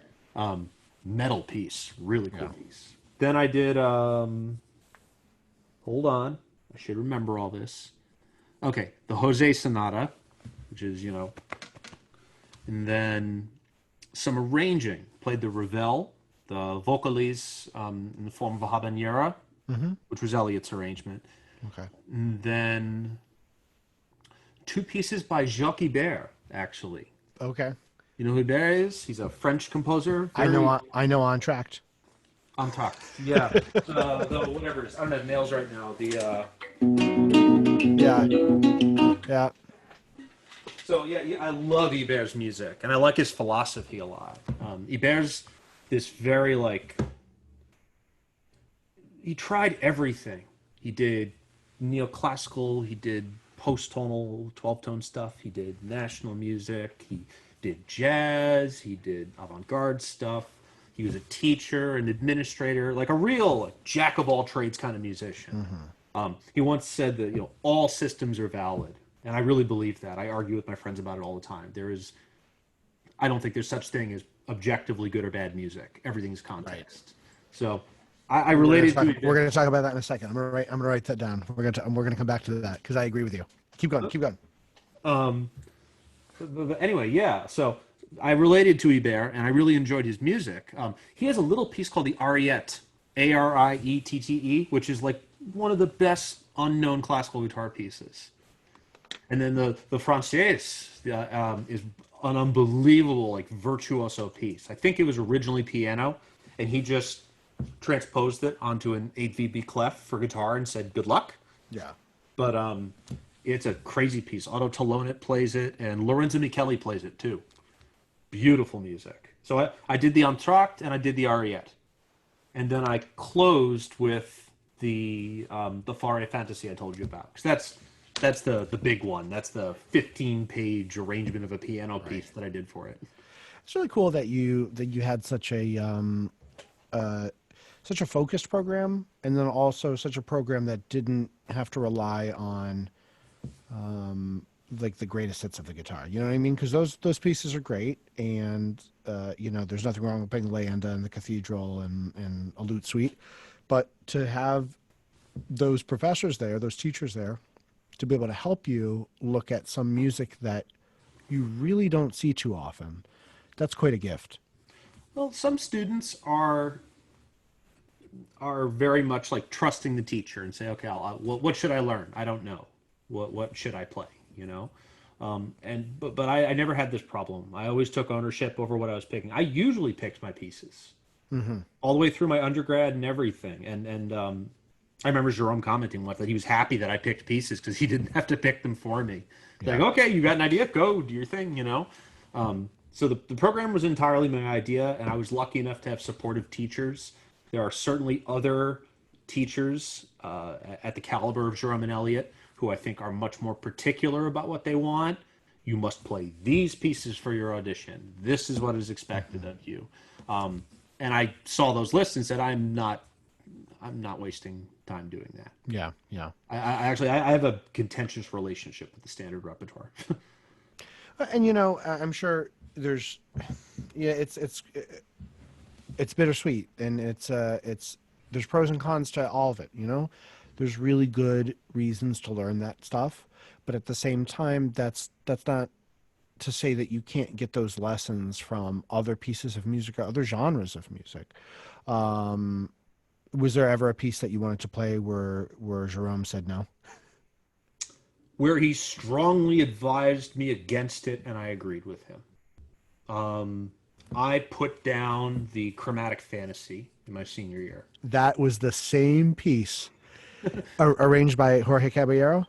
Metal piece, really cool piece. Then I did hold on, I should remember all this. Okay, the Jose Sonata, which is, and then some arranging. Played the Ravel, the Vocalise in the form of a habanera, which was Elliot's arrangement.
Okay.
And then 2 pieces by Jacques Ibert, actually.
Okay.
You know who Ibert is? He's a French composer.
I know Entr'acte.
Entr'acte. Yeah. The whatever it is. I don't have nails right now.
Yeah, yeah.
So yeah, I love Iber's music, and I like his philosophy a lot. Iber's this very like he tried everything. He did neoclassical, he did post-tonal 12-tone stuff, he did national music, he did jazz, he did avant-garde stuff. He was a teacher, an administrator, like a real like, jack of all trades kind of musician. He once said that all systems are valid, and I really believe that. I argue with my friends about it all the time. I don't think there's such thing as objectively good or bad music. Everything's
Right.
context. So I related to
We're
it.
gonna talk about that in a second. I'm gonna write that down. We're gonna come back to that because I agree with you. Keep going. Keep going.
But anyway, yeah. So I related to Iber, and I really enjoyed his music. He has a little piece called the Ariette, Ariette, which is like one of the best unknown classical guitar pieces. And then the Française is an unbelievable, like virtuoso piece. I think it was originally piano, and he just transposed it onto an 8 VB clef for guitar and said, "Good luck."
Yeah.
But it's a crazy piece. Otto Tolonet plays it, and Lorenzo Micheli plays it too. Beautiful music. So I did the Entr'acte and I did the Ariette, and then I closed with the Fare Fantasy I told you about. 'Cause that's the big one. That's the 15-page arrangement of a piano piece that I did for it.
It's really cool that you had such a focused program, and then also such a program that didn't have to rely on like the greatest hits of the guitar. You know what I mean? Because those pieces are great, and there's nothing wrong with playing Leander and the Cathedral and a lute suite, but to have those professors there, those teachers there, to be able to help you look at some music that you really don't see too often, that's quite a gift.
Well, some students are very much like trusting the teacher and say, okay, what should I learn? I don't know. What should I play? But I never had this problem. I always took ownership over what I was picking. I usually picked my pieces all the way through my undergrad and everything. And I remember Jerome commenting that he was happy that I picked pieces because he didn't have to pick them for me. Like,
Yeah.
okay, you got an idea, go do your thing. So the program was entirely my idea, and I was lucky enough to have supportive teachers. There are certainly other teachers at the caliber of Jerome and Elliot who I think are much more particular about what they want. You must play these pieces for your audition. This is what is expected of you. And I saw those lists and said, I'm not wasting time doing that.
Yeah, yeah.
I have a contentious relationship with the standard repertoire.
And I'm sure there's, yeah, it's bittersweet, and it's there's pros and cons to all of it. There's really good reasons to learn that stuff, but at the same time, that's not to say that you can't get those lessons from other pieces of music or other genres of music. Was there ever a piece that you wanted to play where Jerome said no?
Where he strongly advised me against it, and I agreed with him. I put down the Chromatic Fantasy in my senior year.
That was the same piece arranged by Jorge Caballero.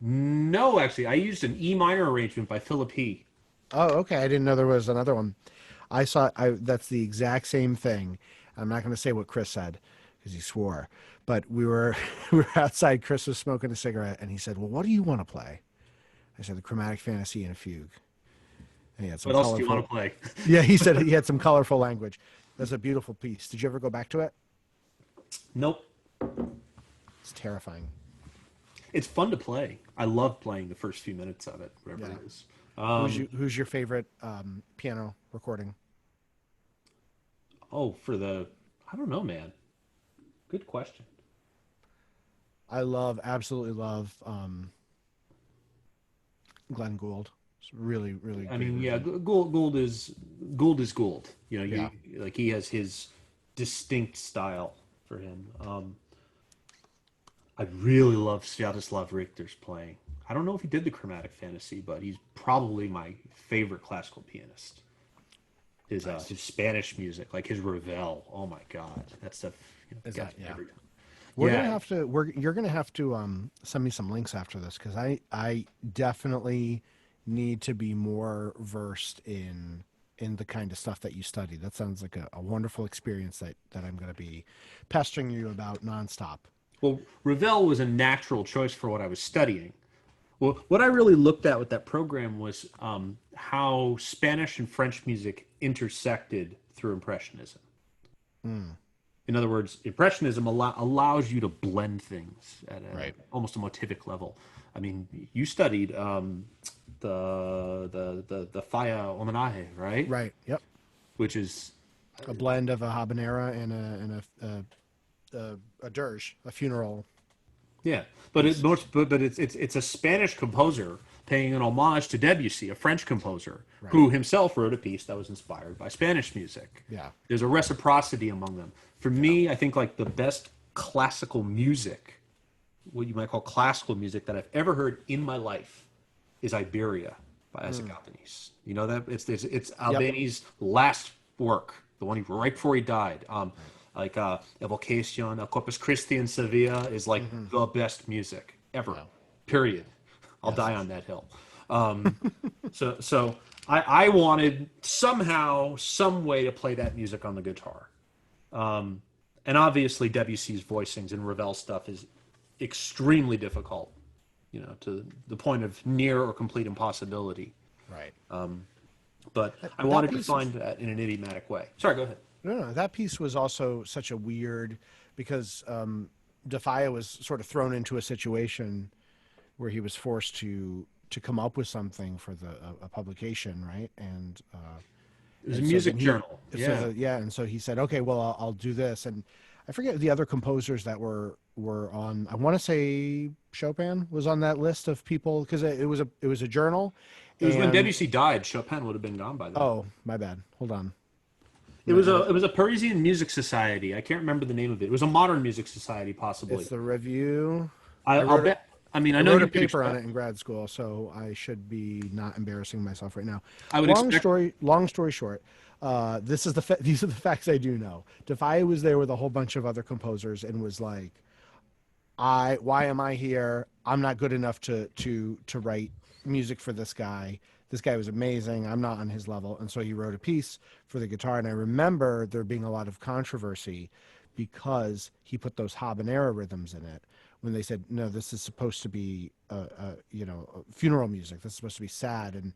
No, actually, I used an E minor arrangement by Philip He.
Oh, okay. I didn't know there was another one. I saw. That's the exact same thing. I'm not going to say what Chris said because he swore. But we were we were outside. Chris was smoking a cigarette, and he said, "Well, what do you want to play?" I said, "The Chromatic Fantasy and a Fugue." And he had some
What else do
colorful.
you want to play?
Yeah, he said he had some colorful language. That's a beautiful piece. Did you ever go back to it?
Nope.
It's terrifying.
It's fun to play. I love playing the first few minutes of it, whatever
Yeah.
it is.
Who's your favorite piano recording?
Oh, I don't know, man. Good question.
Absolutely love Glenn Gould. It's really, really
I
great.
mean, yeah, Gould is Gould.
Yeah.
Like he has his distinct style for him. I really love Sviatoslav Richter's playing. I don't know if he did the Chromatic Fantasy, but he's probably my favorite classical pianist. his Spanish music, like his Ravel. Oh my God, that stuff
Is
gets
that
me
yeah?
every time.
We're gonna
Yeah,
have to. You're gonna have to send me some links after this because I definitely need to be more versed in the kind of stuff that you study. That sounds like a wonderful experience that I'm gonna be pestering you about nonstop.
well, Ravel was a natural choice for what I was studying. Well, what I really looked at with that program was how Spanish and French music intersected through Impressionism.
Mm,
In other words, Impressionism allows you to blend things at
right.
almost a motivic level. I mean, you studied the Faya Homenaje, right?
Right. Yep.
Which is
A blend of a habanera and a dirge, a funeral
yeah, but
piece.
it's a Spanish composer paying an homage to Debussy, a French composer
Right.
who himself wrote a piece that was inspired by Spanish music.
Yeah.
There's a reciprocity among them. For
Yeah.
me, I think like the best classical music, what you might call classical music that I've ever heard in my life, is Iberia by Isaac Albeniz. You know that it's
Yep.
Albeni's last work, the one right before he died.
Right.
Like Evocation, Corpus Christi in Sevilla is like
Mm-hmm.
the best music ever.
Wow.
Period. I'll
Yes.
die on that hill. So I wanted somehow, some way to play that music on the guitar. And obviously Debussy's voicings and Ravel stuff is extremely difficult, to the point of near or complete impossibility.
Right.
But I
That
wanted to
piece
find that in an idiomatic way. Sorry, go ahead.
No, that piece was also such a weird because Defia was sort of thrown into a situation where he was forced to come up with something for a publication, right?
It was a
And so
music
then he
journal. Yeah.
yeah, and so he said, okay, well, I'll do this, and I forget the other composers that were on. I want to say Chopin was on that list of people because it was a journal,
It was when
and
Debussy died. Chopin would have been gone by then.
oh, my bad. Hold on.
It was a Parisian music society. I can't remember the name of it. It was a modern music society,
It's
possibly.
the review. I
I'll
wrote
bet. I mean, I
I
know
wrote
you
a
could
paper on
expect.
it in grad school, so I should be not embarrassing myself right now.
I would expect.
Long story short, this is these are the facts I do know. Defia was there with a whole bunch of other composers and was like, why am I here? I'm not good enough to write music for this guy. This guy was amazing. I'm not on his level." And so he wrote a piece for the guitar, and I remember there being a lot of controversy because he put those habanera rhythms in it when they said, no, this is supposed to be funeral music. This is supposed to be sad. And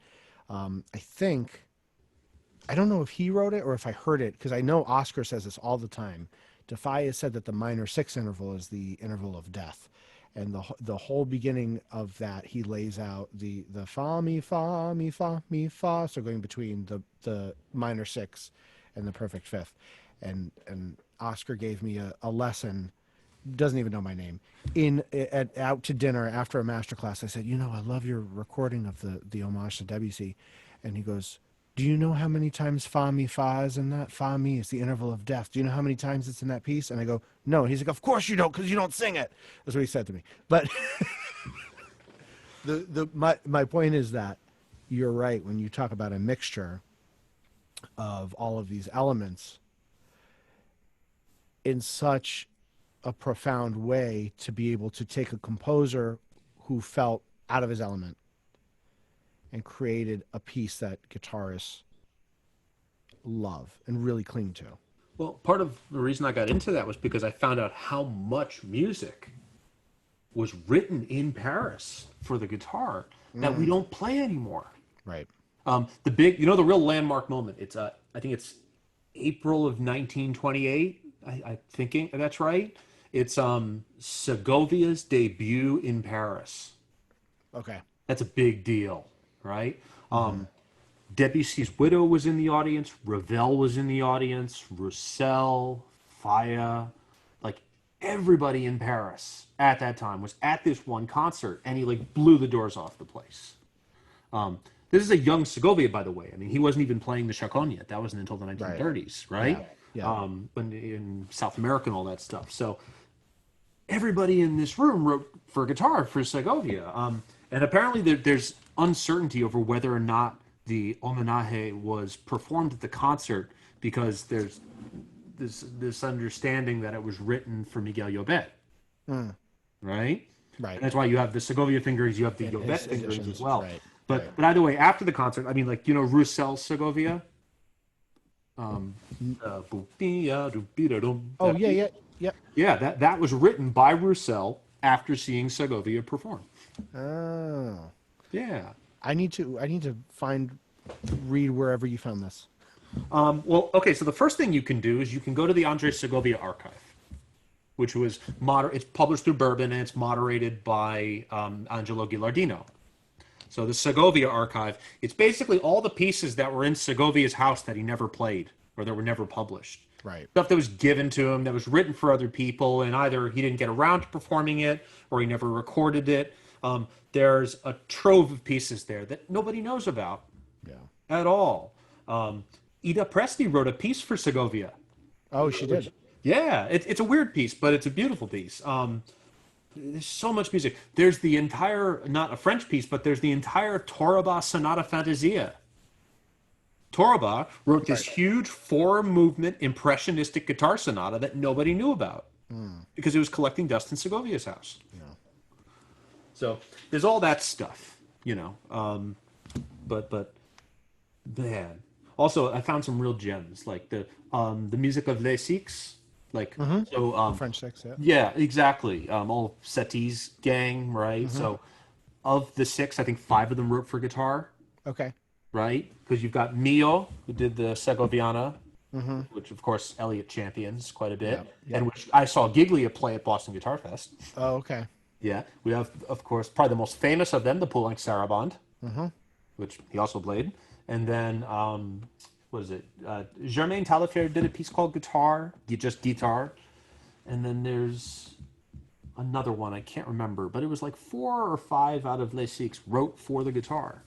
I don't know if he wrote it or if I heard it, because I know Oscar says this all the time. Defia said that the minor six interval is the interval of death. And the whole beginning of that, he lays out the fa mi fa mi fa mi fa, so going between the minor six and the perfect fifth. And Oscar gave me a lesson, doesn't even know my name, out to dinner after a master class. I said, I love your recording of the homage to Debussy. And he goes, do you know how many times fa mi fa is in that? Fa mi is the interval of death. Do you know how many times it's in that piece? And I go, no. And he's like, of course you don't, because you don't sing it. That's what he said to me. But my point is that you're right when you talk about a mixture of all of these elements in such a profound way to be able to take a composer who felt out of his element and created a piece that guitarists love and really cling to.
Well, part of the reason I got into that was because I found out how much music was written in Paris for the guitar that we don't play anymore.
Right.
The real landmark moment. It's I think it's April of 1928. I thinking that's right. It's Segovia's debut in Paris.
Okay.
That's a big deal, right? Debussy's widow was in the audience. Ravel was in the audience. Roussel, Faya, like everybody in Paris at that time was at this one concert, and he like blew the doors off the place. This is a young Segovia, by the way. I mean, he wasn't even playing the chaconne yet. That wasn't until the 1930s, right?
Yeah.
When in South America and all that stuff. So everybody in this room wrote for guitar for Segovia. And apparently there's uncertainty over whether or not the homenage was performed at the concert because there's this understanding that it was written for Miguel Llobet,
Mm,
right?
right.
And that's why you have the Segovia fingerings, you have the
And
Llobet
his
fingerings as
editions.
well.
Right. Right.
But either way, after the concert, I mean, like, you know, Roussel Segovia.
Oh
That
yeah,
piece?
yeah, yep.
Yeah, that was written by Roussel after seeing Segovia perform.
Oh,
Yeah.
I need to read wherever you found this.
Well, okay, so the first thing you can do is you can go to the Andre Segovia archive, which was it's published through Bourbon and it's moderated by Angelo Ghilardino. So the Segovia archive, it's basically all the pieces that were in Segovia's house that he never played or that were never published.
Right.
Stuff that was given to him, that was written for other people, and either he didn't get around to performing it or he never recorded it. There's a trove of pieces there that nobody knows about
Yeah.
at all. Ida Presti wrote a piece for Segovia.
Oh, she did.
Yeah, it's a weird piece, but it's a beautiful piece. There's so much music. There's the entire, not a French piece, but there's the entire Toraba Sonata Fantasia. Toraba wrote this huge four-movement impressionistic guitar sonata that nobody knew about because it was collecting dust in Segovia's house.
Yeah.
So there's all that stuff, you know. But man, also I found some real gems like the music of Les Six, like so.
French six. Yeah.
Yeah, exactly. All Setti's gang, right? So of the six, I think five of them wrote for guitar,
Okay.
right? Because you've got Mio, who did the Segoviana, which of course Elliot champions quite a bit,
Yep, yep.
and which I saw Giglia play at Boston Guitar Fest.
Oh, okay.
Yeah, we have, of course, probably the most famous of them, the Poulenc Sarabande, which he also played. And then, what is it? Germaine Taillefer did a piece called Guitar, just guitar. And then there's another one, I can't remember, but it was like 4 or 5 out of Les Six wrote for the guitar.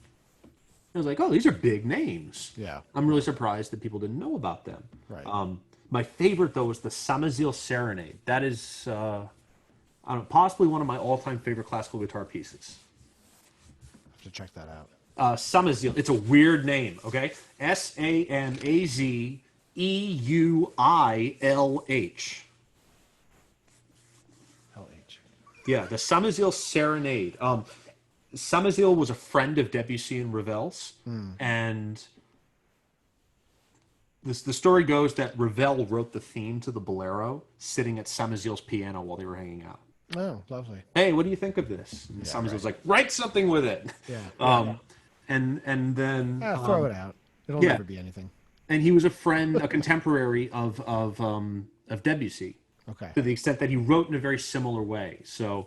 I was like, oh, these are big names.
Yeah.
I'm really surprised that people didn't know about them.
Right.
My favorite, though, was the Samazil Serenade. That is, I don't know, possibly one of my all-time favorite classical guitar pieces.
I have to check that out.
Samazil. It's a weird name, okay? Samazeuilh.
LH.
Yeah, the Samazil Serenade. Samazil was a friend of Debussy and Ravel's, and the story goes that Ravel wrote the theme to the Bolero sitting at Samazil's piano while they were hanging out.
Oh, lovely.
Hey, what do you think of this? And Samazil's like, write something with it.
Yeah.
And then
Throw it out. It'll
yeah.
never be anything.
and he was a friend, a contemporary of Debussy,
Okay.
to the extent that he wrote in a very similar way. So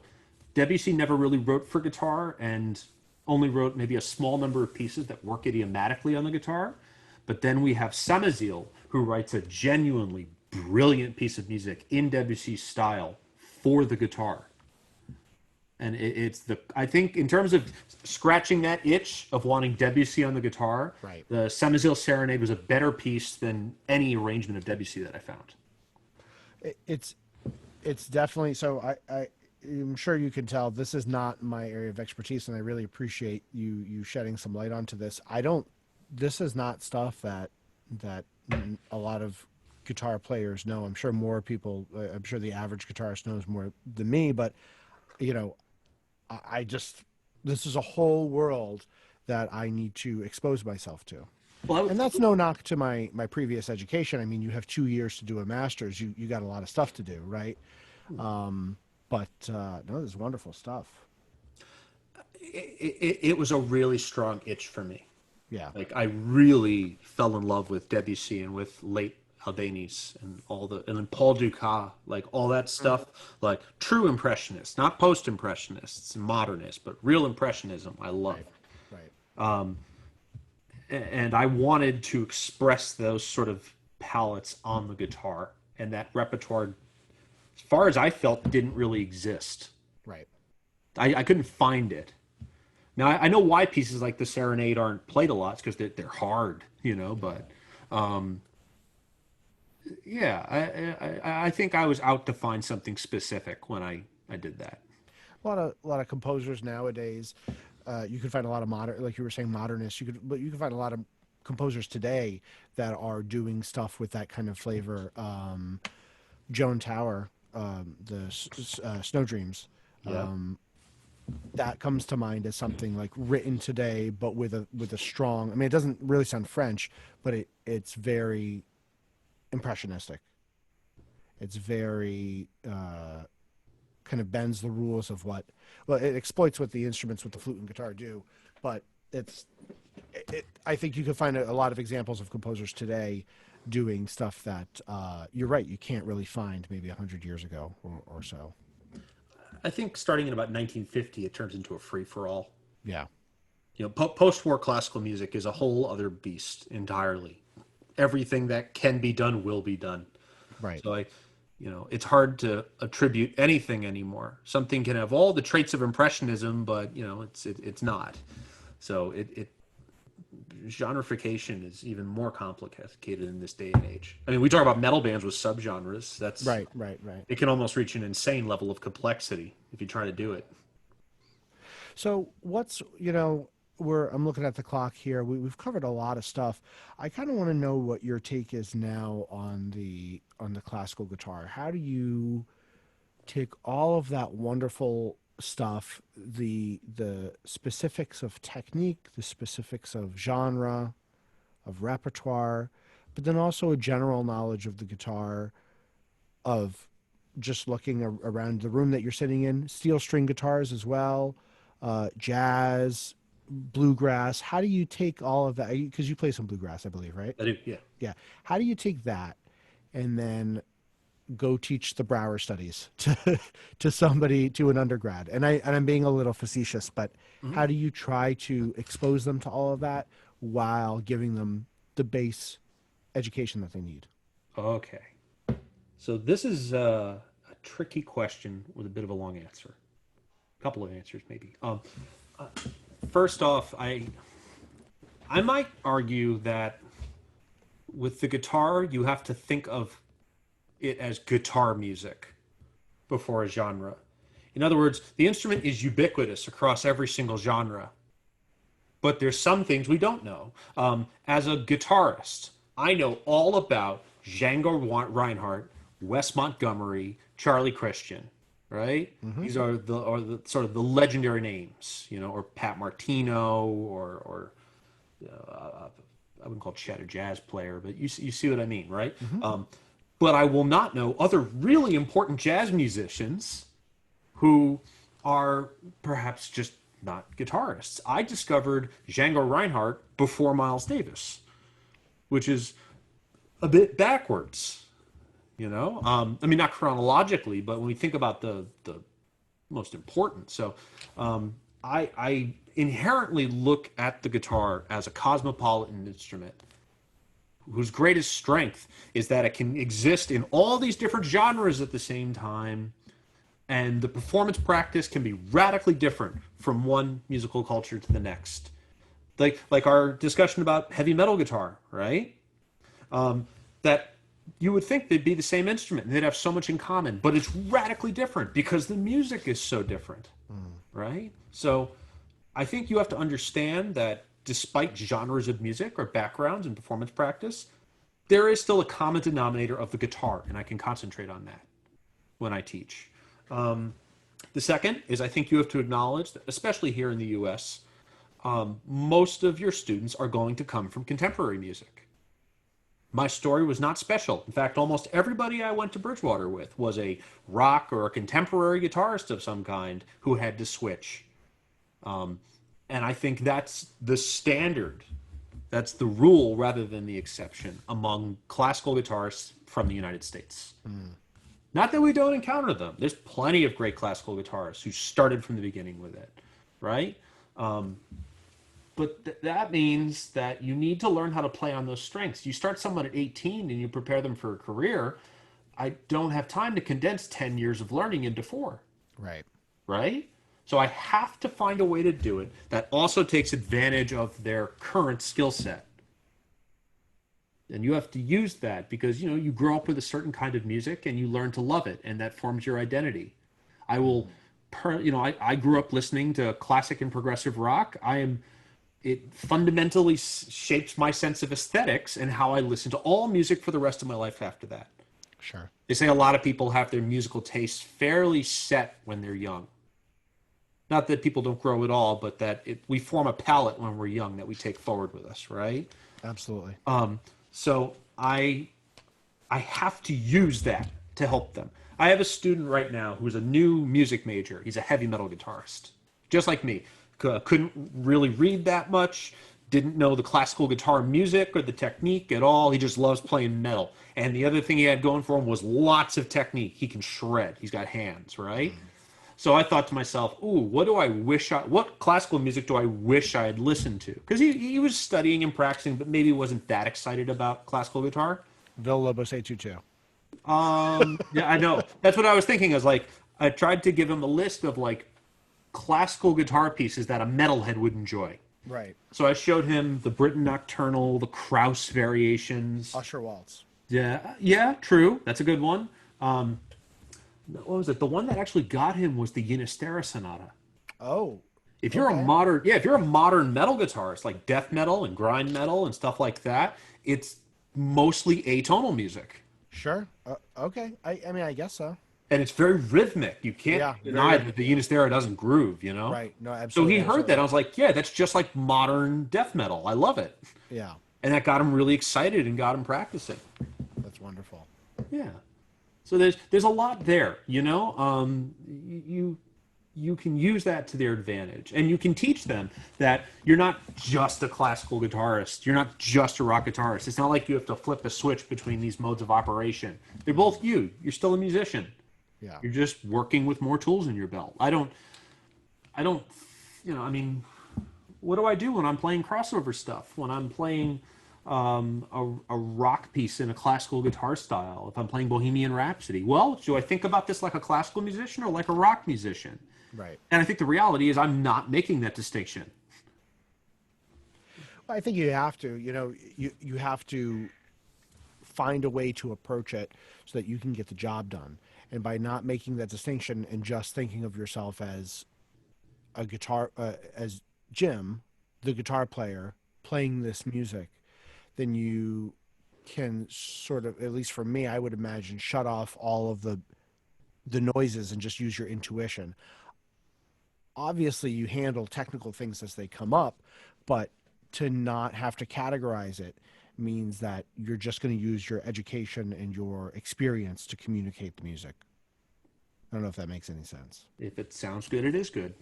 Debussy never really wrote for guitar and only wrote maybe a small number of pieces that work idiomatically on the guitar. But then we have Samazil, who writes a genuinely brilliant piece of music in Debussy's style for the guitar. And I think in terms of scratching that itch of wanting Debussy on the guitar,
Right.
the Samazil Serenade was a better piece than any arrangement of Debussy that I found.
It's definitely so. I'm sure you can tell this is not my area of expertise, and I really appreciate you shedding some light onto this. This is not stuff that a lot of guitar players know. I'm sure more people. I'm sure the average guitarist knows more than me, but you know, this is a whole world that I need to expose myself to.
Well,
And that's no knock to my previous education. I mean, you have 2 years to do a master's. You got a lot of stuff to do, right? But no, this is wonderful stuff.
it was a really strong itch for me.
Yeah.
Like I really fell in love with Debussy and with late Albéniz and and then Paul Dukas, like all that stuff, like true impressionists, not post-impressionists and modernists, but real impressionism. I love.
Right.
And I wanted to express those sort of palettes on the guitar, and that repertoire, as far as I felt, didn't really exist.
Right.
I couldn't find it. Now I know why pieces like the Serenade aren't played a lot. It's because they're hard, But yeah, I think I was out to find something specific when I did that.
A lot of composers nowadays You can find a lot of modern, like you were saying, modernists. But you can find a lot of composers today that are doing stuff with that kind of flavor. Joan Tower, Snow Dreams.
Yep.
That comes to mind as something like written today, but with a strong. I mean, it doesn't really sound French, but it's very impressionistic. It's very kind of bends the rules of what. Well, it exploits what the instruments with the flute and guitar do, but I think you can find a lot of examples of composers today doing stuff that you're right, you can't really find maybe 100 years ago or so.
I think starting in about 1950, it turns into a free-for-all.
Yeah.
You know, post-war classical music is a whole other beast entirely. Everything that can be done will be done.
Right.
So it's hard to attribute anything anymore. Something can have all the traits of impressionism, but it's not. So it genreification is even more complicated in this day and age. I mean, we talk about metal bands with subgenres. That's
right.
It can almost reach an insane level of complexity if you try to do it.
So I'm looking at the clock here. We've covered a lot of stuff. I kind of want to know what your take is now on the classical guitar. How do you take all of that wonderful stuff, the specifics of technique, the specifics of genre, of repertoire, but then also a general knowledge of the guitar, of just looking around the room that you're sitting in, steel string guitars as well, jazz, bluegrass. How do you take all of that? Because you play some bluegrass, I believe, right?
I do, yeah.
Yeah. How do you take that and then go teach the Brower studies to an undergrad? And I'm being a little facetious, but how do you try to expose them to all of that while giving them the base education that they need?
Okay. So this is a tricky question with a bit of a long answer. A couple of answers, maybe. First off, I might argue that with the guitar, you have to think of it as guitar music before a genre. In other words, the instrument is ubiquitous across every single genre, but there's some things we don't know. As a guitarist, I know all about Django Reinhardt, Wes Montgomery, Charlie Christian, right? These are the sort of the legendary names, or Pat Martino, or I wouldn't call Chet a jazz player, but you see what I mean, right? But I will not know other really important jazz musicians who are perhaps just not guitarists. I discovered Django Reinhardt before Miles Davis, which is a bit backwards, I mean, not chronologically, but when we think about the most important. So I inherently look at the guitar as a cosmopolitan instrument whose greatest strength is that it can exist in all these different genres at the same time, and the performance practice can be radically different from one musical culture to the next. Like our discussion about heavy metal guitar, right? That you would think they'd be the same instrument and they'd have so much in common, but it's radically different because the music is so different, right? So I think you have to understand that despite genres of music or backgrounds and performance practice, there is still a common denominator of the guitar, and I can concentrate on that when I teach. The second is I think you have to acknowledge that, especially here in the US, most of your students are going to come from contemporary music. My story was not special. In fact, almost everybody I went to Bridgewater with was a rock or a contemporary guitarist of some kind who had to switch. And I think that's the standard. That's the rule rather than the exception among classical guitarists from the United States. Not that we don't encounter them. There's plenty of great classical guitarists who started from the beginning with it, right? But that means that you need to learn how to play on those strengths. You start someone at 18 and you prepare them for a career. I don't have time to condense 10 years of learning into 4.
Right.
Right? So I have to find a way to do it that also takes advantage of their current skill set. And you have to use that because, you grow up with a certain kind of music and you learn to love it, and that forms your identity. I will I grew up listening to classic and progressive rock. It fundamentally shapes my sense of aesthetics and how I listen to all music for the rest of my life after that.
Sure.
They say a lot of people have their musical tastes fairly set when they're young. Not that people don't grow at all, but that we form a palette when we're young that we take forward with us, right?
Absolutely.
So I have to use that to help them. I have a student right now who's a new music major. He's a heavy metal guitarist, just like me. Couldn't really read that much, didn't know the classical guitar music or the technique at all. He just loves playing metal. And the other thing he had going for him was lots of technique. He can shred. He's got hands, right? So I thought to myself, ooh, what classical music do I wish I had listened to? Because he was studying and practicing, but maybe wasn't that excited about classical guitar.
Villalobos 822.
Yeah, I know. That's what I was thinking. I tried to give him a list of classical guitar pieces that a metalhead would enjoy.
Right.
So I showed him the Britten Nocturnal, the Krauss variations.
Usher Waltz.
Yeah, true. That's a good one. What was it? The one that actually got him was the Ginastera Sonata.
Oh.
If you're if you're a modern metal guitarist, like death metal and grind metal and stuff like that, it's mostly atonal music.
Sure. Okay. I mean, I guess so.
And it's very rhythmic. You can't deny that the Ginastera doesn't groove, you know?
Right. No, absolutely.
So he heard that. I was like, yeah, that's just like modern death metal. I love it.
Yeah.
And that got him really excited and got him practicing.
That's wonderful.
Yeah. So there's a lot there, you know? You can use that to their advantage. And you can teach them that you're not just a classical guitarist. You're not just a rock guitarist. It's not like you have to flip a switch between these modes of operation. They're both you. You're still a musician.
Yeah.
You're just working with more tools in your belt. I don't, I mean, what do I do when I'm playing crossover stuff? When I'm playing a rock piece in a classical guitar style? If I'm playing Bohemian Rhapsody? Well, do I think about this like a classical musician or like a rock musician?
Right.
And I think the reality is I'm not making that distinction.
Well, I think you have to, you have to find a way to approach it so that you can get the job done. And by not making that distinction and just thinking of yourself as a guitar, as Jim, the guitar player, playing this music, then you can sort of, at least for me, I would imagine, shut off all of the noises and just use your intuition. Obviously, you handle technical things as they come up, but to not have to categorize it means that you're just going to use your education and your experience to communicate the music. I don't know if that makes any sense.
If it sounds good, it is good.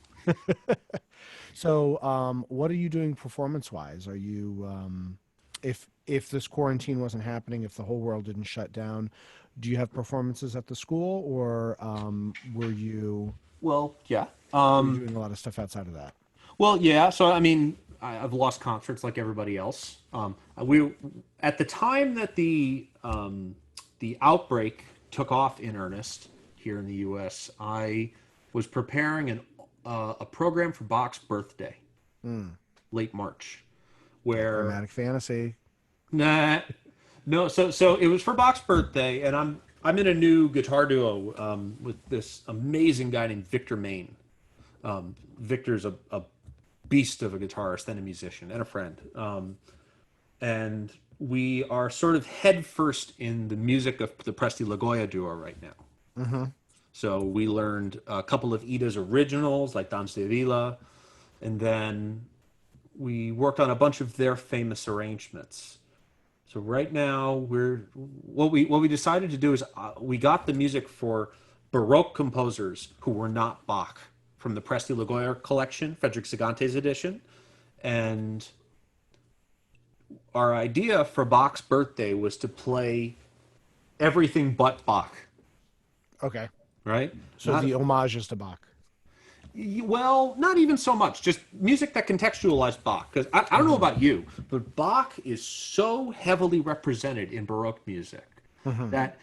So, what are you doing performance-wise? Are you, if this quarantine wasn't happening, if the whole world didn't shut down, do you have performances at the school, or were you?
Well, yeah.
Doing a lot of stuff outside of that.
Well, yeah. So, I mean, I've lost concerts like everybody else. We at the time that the outbreak took off in earnest here in the U.S., I was preparing a program for Bach's birthday, late March, where
Dramatic Fantasy.
Nah, no. So it was for Bach's birthday, and I'm in a new guitar duo with this amazing guy named Victor Main. Victor's a beast of a guitarist and a musician and a friend. And we are sort of headfirst in the music of the Presti Lagoya duo right now.
Mm-hmm.
So we learned a couple of Ida's originals, like Danza de Vila, and then we worked on a bunch of their famous arrangements. So right now, what we decided to do is we got the music for Baroque composers who were not Bach from the Presti Lagoya collection, Frederick Sagante's edition, and our idea for Bach's birthday was to play everything but Bach.
Okay.
Right?
So the homages to Bach.
Well, not even so much. Just music that contextualized Bach. Because I don't know about you, but Bach is so heavily represented in Baroque music that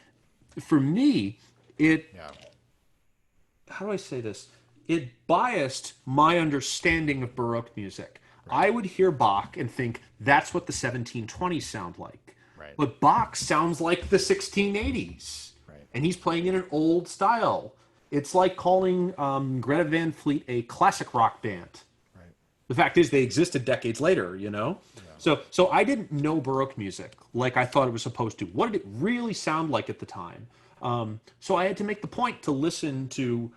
for me, how do I say this? It biased my understanding of Baroque music. Right. I would hear Bach and think that's what the 1720s sound like.
Right.
But Bach sounds like the 1680s.
Right.
And he's playing in an old style. It's like calling Greta Van Fleet a classic rock band.
Right.
The fact is, they existed decades later, you know?
Yeah.
So I didn't know Baroque music like I thought it was supposed to. What did it really sound like at the time? So I had to make the point to listen to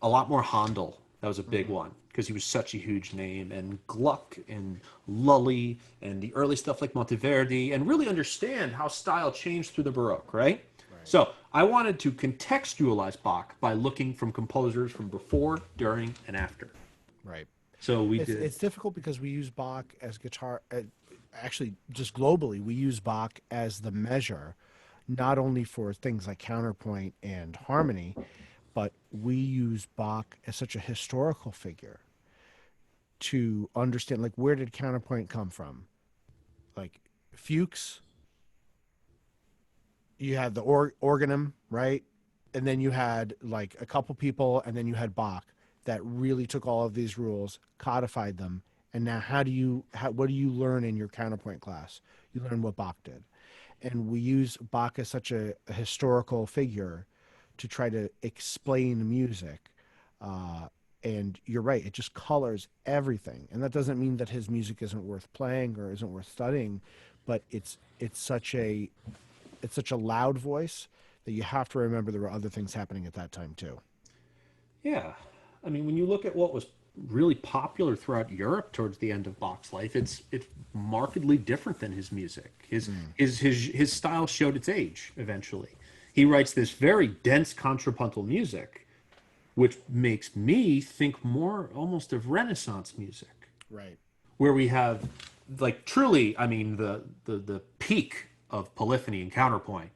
a lot more Handel. That was a big one because he was such a huge name, and Gluck and Lully and the early stuff like Monteverdi, and really understand how style changed through the Baroque, right?
Right.
So I wanted to contextualize Bach by looking from composers from before, during, and after.
Right.
So we
It's
did.
it's difficult because we use Bach as guitar. Actually, just globally, we use Bach as the measure, not only for things like counterpoint and harmony, but we use Bach as such a historical figure to understand, like, where did counterpoint come from? Like Fuchs, you had the organum, right? And then you had like a couple people, and then you had Bach that really took all of these rules, codified them, and now what do you learn in your counterpoint class? You learn what Bach did, and we use Bach as such a historical figure to try to explain music. And you're right, it just colors everything, and that doesn't mean that his music isn't worth playing or isn't worth studying, but it's such a loud voice that you have to remember there were other things happening at that time too.
Yeah. I mean, when you look at what was really popular throughout Europe towards the end of Bach's life, it's markedly different than his music. His style showed its age eventually. He writes this very dense contrapuntal music, which makes me think more almost of Renaissance music,
Right.
where we have like truly, I mean, the peak of polyphony and counterpoint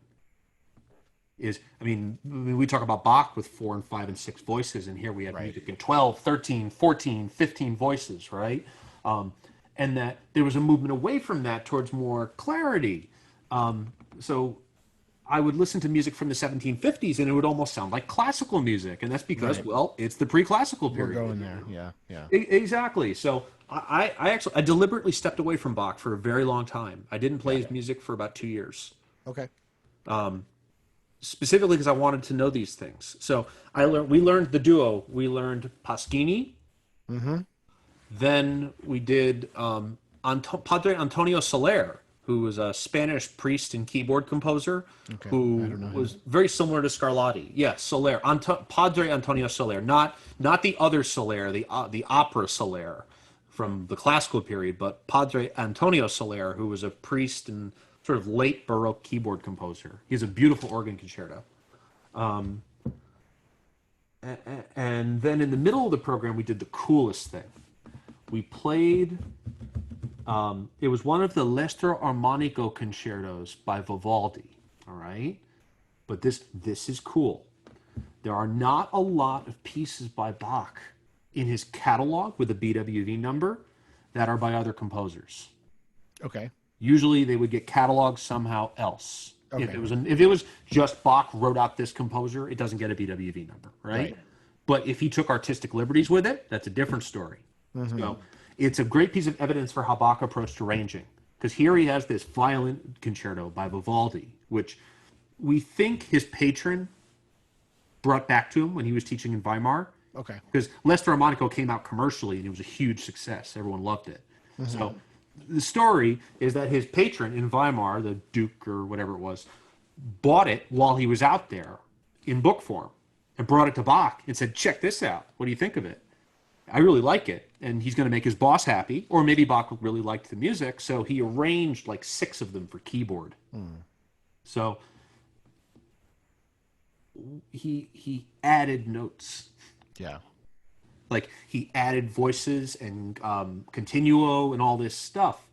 is, I mean, we talk about Bach with 4 and 5 and 6 voices, and here we have
Right.
music in 12, 13, 14, 15 voices, right? And that there was a movement away from that towards more clarity. So I would listen to music from the 1750s, and it would almost sound like classical music, and that's because,
Right.
well, it's the pre-classical
We're
period.
going there. Yeah. Yeah.
Exactly. So I deliberately stepped away from Bach for a very long time. I didn't play
Yeah.
his music for about 2 years,
Okay.
specifically because I wanted to know these things. So we learned the duo. We learned Pasquini.
Mm-hmm.
Then we did Padre Antonio Soler, who was a Spanish priest and keyboard composer,
Okay. I
who
don't know
was
him.
very similar to Scarlatti. Yes, Soler, Padre Antonio Soler, not the other Soler, the opera Soler from the classical period, but Padre Antonio Soler, who was a priest and sort of late Baroque keyboard composer. He has a beautiful organ concerto. And then in the middle of the program, we did the coolest thing. We played. It was one of the Leicester Armanico concertos by Vivaldi. All right, but this is cool. There are not a lot of pieces by Bach in his catalog with a BWV number that are by other composers.
Okay.
Usually, they would get cataloged somehow else.
Okay.
If it was just Bach wrote out this composer, it doesn't get a BWV number, right?
Right.
But if he took artistic liberties with it, that's a different story.
Mm-hmm.
So it's a great piece of evidence for how Bach approached arranging. Because here he has this violin concerto by Vivaldi, which we think his patron brought back to him when he was teaching in Weimar.
Okay.
Because Leicester Armonico came out commercially and it was a huge success. Everyone loved it.
Mm-hmm.
So the story is that his patron in Weimar, the Duke or whatever it was, bought it while he was out there in book form and brought it to Bach and said, check this out. What do you think of it? I really like it. And he's going to make his boss happy. Or maybe Bach really liked the music. So he arranged like 6 of them for keyboard. So he added notes.
Yeah.
Like he added voices and continuo and all this stuff.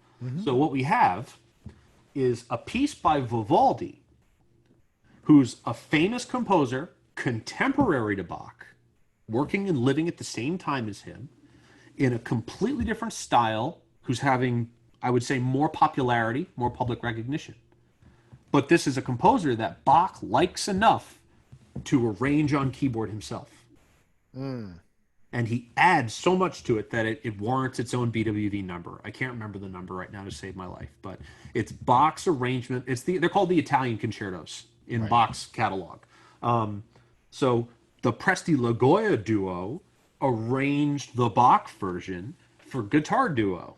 So what we have is a piece by Vivaldi, who's a famous composer, contemporary to Bach, working and living at the same time as him, in a completely different style, who's having, I would say, more popularity, more public recognition. But this is a composer that Bach likes enough to arrange on keyboard himself. And he adds so much to it that it warrants its own BWV number. I can't remember the number right now to save my life, but it's Bach's arrangement. They're called the Italian concertos in Bach's catalog. So the Presti Lagoya duo arranged the Bach version for guitar duo,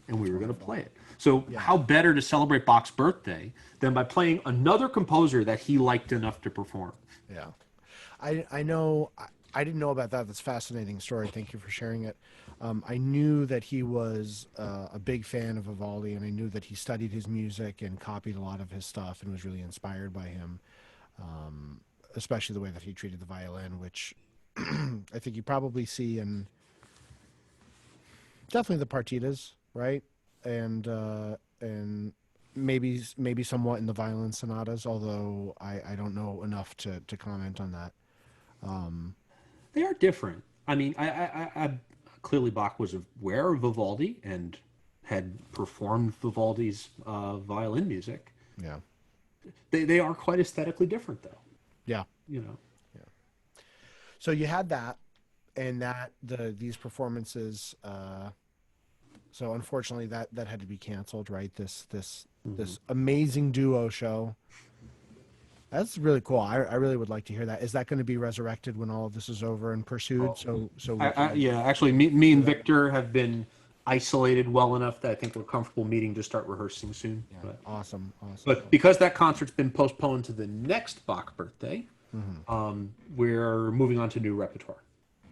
and we were going to play it. So
Yeah.
how better to celebrate Bach's birthday than by playing another composer that he liked enough to perform?
Yeah. I know. I didn't know about that. That's a fascinating story. Thank you for sharing it. I knew that he was a big fan of Vivaldi, and I knew that he studied his music and copied a lot of his stuff and was really inspired by him, especially the way that he treated the violin, which I think you probably see in definitely the partitas, right? And maybe somewhat in the violin sonatas, although I don't know enough to comment on that.
They are different. I mean, I clearly Bach was aware of Vivaldi and had performed Vivaldi's violin music.
Yeah.
They are quite aesthetically different, though.
Yeah.
You know.
So you had that, and these performances. So unfortunately, that had to be canceled, right? This amazing duo show. That's really cool. I really would like to hear that. Is that going to be resurrected when all of this is over and pursued?
Yeah, actually, me and Victor have been isolated well enough that I think we're comfortable meeting to start rehearsing soon.
Yeah, awesome.
But because that concert's been postponed to the next Bach birthday, we're moving on to new repertoire.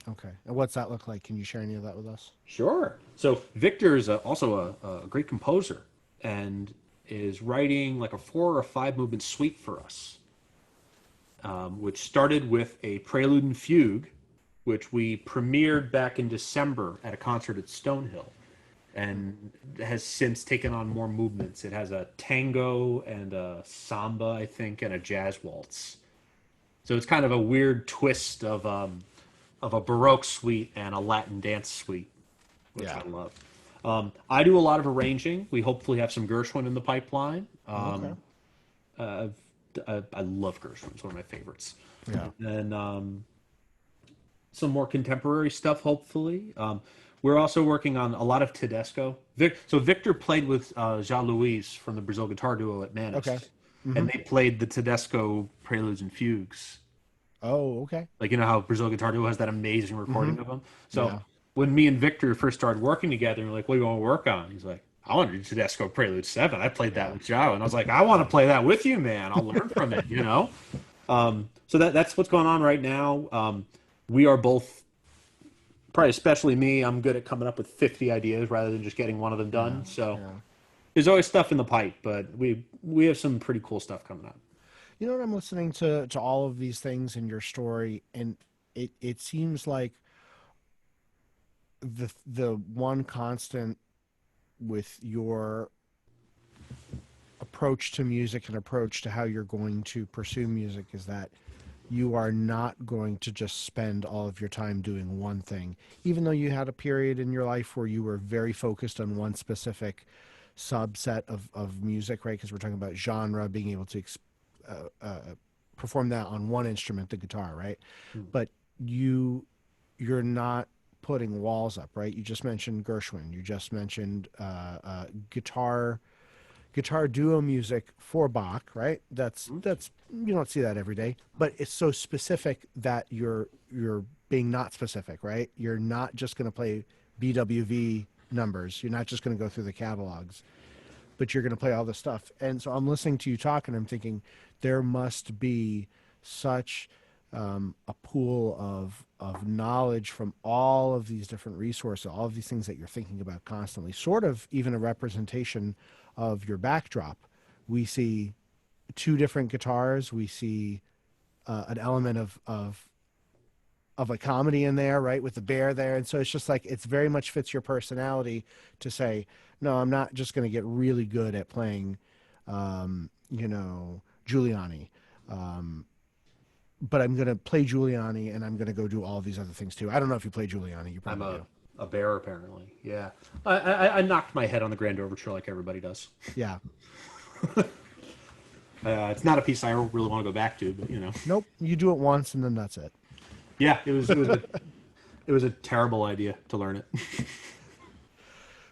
Okay. And what's that look like? Can you share any of that with us?
Sure. So Victor is also a great composer and is writing like a 4 or 5 movement suite for us, which started with a prelude and fugue, which we premiered back in December at a concert at Stonehill, and has since taken on more movements. It has a tango and a samba, I think, and a jazz waltz. So it's kind of a weird twist of a Baroque suite and a Latin dance suite, which I love. I do a lot of arranging. We hopefully have some Gershwin in the pipeline.
Okay.
I love Gershwin. It's one of my favorites.
Yeah.
And some more contemporary stuff, hopefully. We're also working on a lot of Tedesco. So Victor played with Jean-Louis from the Brazil Guitar Duo at Manus.
Okay.
And they played the Tedesco Preludes and Fugues.
Oh, okay.
Like, you know how Brazil Guitar Duo has that amazing recording of them? So when me and Victor first started working together, we're like, what do you want to work on? He's like, I want to do Tedesco Prelude 7. I played that with Joe. And I was like, I want to play that with you, man. I'll learn from it, you know? So that's what's going on right now. We are both, probably especially me, I'm good at coming up with 50 ideas rather than just getting one of them done. There's always stuff in the pipe, but we have some pretty cool stuff coming up.
You know what? I'm listening to all of these things in your story, and it seems like the one constant with your approach to music and approach to how you're going to pursue music is that you are not going to just spend all of your time doing one thing, even though you had a period in your life where you were very focused on one specific subset of music, right? Because we're talking about genre, being able to perform that on one instrument, the guitar, right? But you're not putting walls up, right? You just mentioned Gershwin. You just mentioned guitar duo music for Bach, right? That's you don't see that every day, but it's so specific that you're being not specific, right? You're not just going to play BWV numbers. You're not just going to go through the catalogs, but you're going to play all this stuff. And so I'm listening to you talk, and I'm thinking there must be such a pool of knowledge from all of these different resources, all of these things that you're thinking about constantly, sort of even a representation of your backdrop. We see 2 different guitars. We see an element of a comedy in there, right, with the bear there. And so it's just like, it's very much fits your personality to say, no, I'm not just going to get really good at playing, Giuliani. But I'm going to play Giuliani, and I'm going to go do all these other things too. I don't know if you play Giuliani. You probably do.
A bear, apparently. Yeah. I knocked my head on the Grand Overture like everybody does.
Yeah.
It's not a piece I really want to go back to, but, you know.
Nope. You do it once, and then that's it.
Yeah, it was a terrible idea to learn it.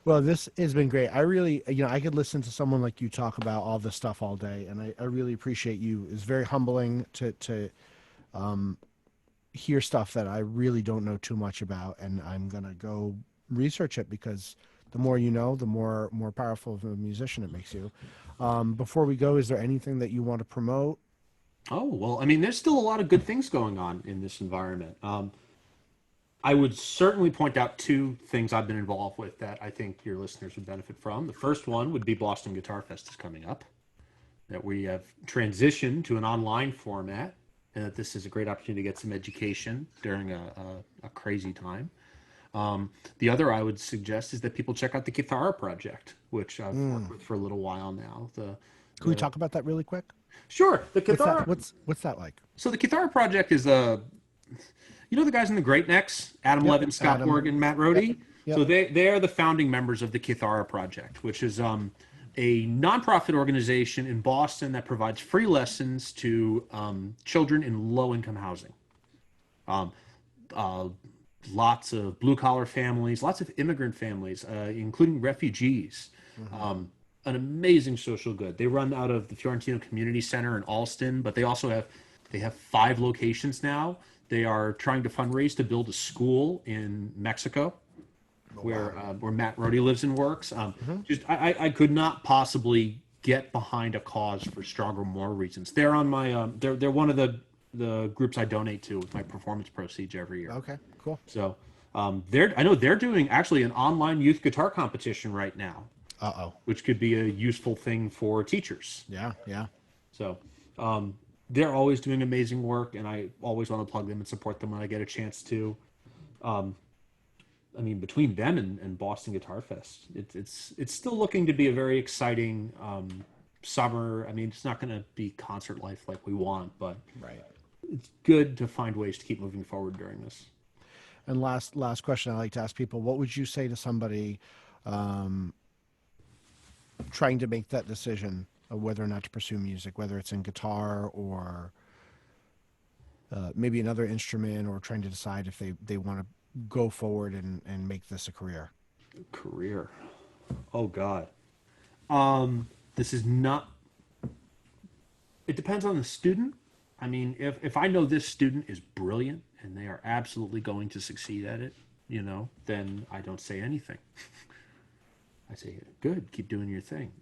Well, this has been great. I really, I could listen to someone like you talk about all this stuff all day, and I really appreciate you. It's very humbling to hear stuff that I really don't know too much about, and I'm gonna go research it because the more you know, the more powerful of a musician it makes you. Before we go, is there anything that you want to promote?
Oh, well, I mean, there's still a lot of good things going on in this environment. I would certainly point out two things I've been involved with that I think your listeners would benefit from. The first one would be Boston Guitar Fest is coming up, that we have transitioned to an online format, and that this is a great opportunity to get some education during a crazy time. The other I would suggest is that people check out the Guitar Project, which I've worked with for a little while now.
Can we
The
talk about that really quick?
Sure, the
What's that?
Guitar.
What's that like?
So the Guitar Project is a, you know, the guys in the Great Necks, Adam
Yep,
Levin, Scott
Adam.
Borg, and Matt
Yep,
Rohde.
yep.
So they are the founding members of the Guitar Project, which is a nonprofit organization in Boston that provides free lessons to children in low income housing. Um, uh, Lots of blue collar families, lots of immigrant families, including refugees. An amazing social good. They run out of the Fiorentino Community Center in Alston, but they have 5 locations now. They are trying to fundraise to build a school in Mexico, where Matt Rohde lives and works. I could not possibly get behind a cause for stronger, more reasons. They're on my they're one of the groups I donate to with my performance proceeds every year.
Okay, cool.
So I know they're doing actually an online youth guitar competition right now,
Uh-oh.
which could be a useful thing for teachers.
Yeah, yeah.
So they're always doing amazing work, and I always want to plug them and support them when I get a chance to. I mean, between them and Boston Guitar Fest, it's still looking to be a very exciting summer. I mean, it's not going to be concert life like we want, but
Right.
it's good to find ways to keep moving forward during this.
And last question I like to ask people: what would you say to somebody trying to make that decision of whether or not to pursue music, whether it's in guitar or maybe another instrument, or trying to decide if they want to go forward and make this a career?
Career. Oh God. This is not. It depends on the student. I mean, if I know this student is brilliant and they are absolutely going to succeed at it, you know, then I don't say anything. I say, good, keep doing your thing.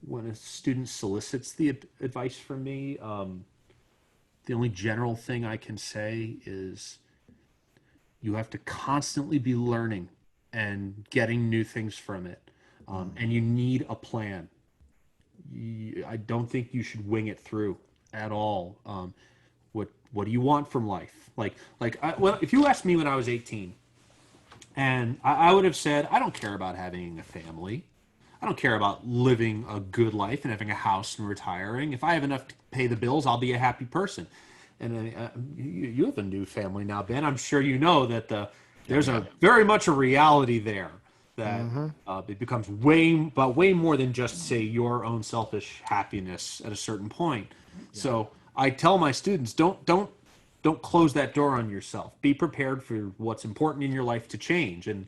When a student solicits the advice from me, the only general thing I can say is you have to constantly be learning and getting new things from it. And you need a plan. I don't think you should wing it through at all. What do you want from life? Well, if you asked me when I was 18, and I would have said, I don't care about having a family. I don't care about living a good life and having a house and retiring. If I have enough to pay the bills, I'll be a happy person. And you have a new family now, Ben. I'm sure you know that there's a very much a reality there that it becomes way more than just, say, your own selfish happiness at a certain point. Yeah. So I tell my students, don't close that door on yourself. Be prepared for what's important in your life to change. And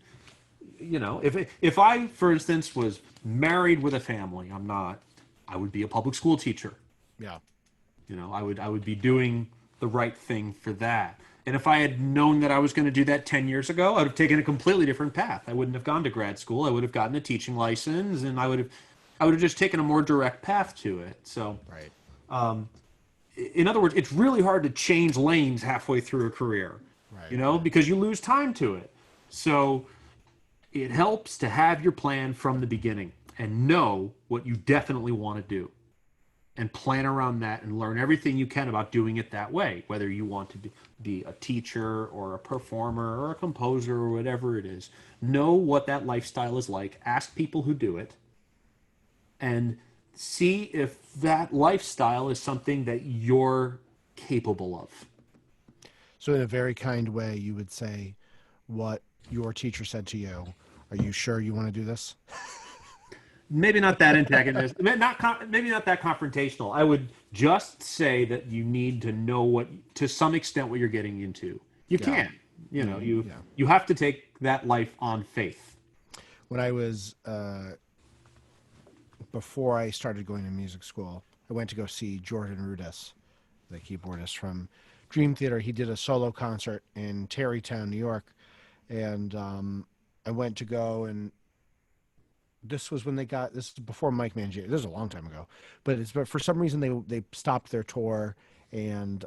you know, if I, for instance, was married with a family, I'm not. I would be a public school teacher.
Yeah.
You know, I would be doing the right thing for that. And if I had known that I was going to do that 10 years ago, I would have taken a completely different path. I wouldn't have gone to grad school. I would have gotten a teaching license, and I would have just taken a more direct path to it. So,
Right.
In other words, it's really hard to change lanes halfway through a career,
Right.
you know, because you lose time to it. So it helps to have your plan from the beginning and know what you definitely want to do and plan around that and learn everything you can about doing it that way, whether you want to be a teacher or a performer or a composer or whatever it is. Know what that lifestyle is like. Ask people who do it and see if that lifestyle is something that you're capable of.
So in a very kind way, you would say what your teacher said to you. Are you sure you want to do this?
Maybe not that antagonistic, maybe not that confrontational. I would just say that you need to know to some extent, what you're getting into. You can, you know, you have to take that life on faith.
When I was, before I started going to music school, I went to go see Jordan Rudess, the keyboardist from Dream Theater, he did a solo concert in Tarrytown, New York, and I went to go, and this was when they got this is before Mike Mangieri. This is a long time ago, but for some reason they stopped their tour, and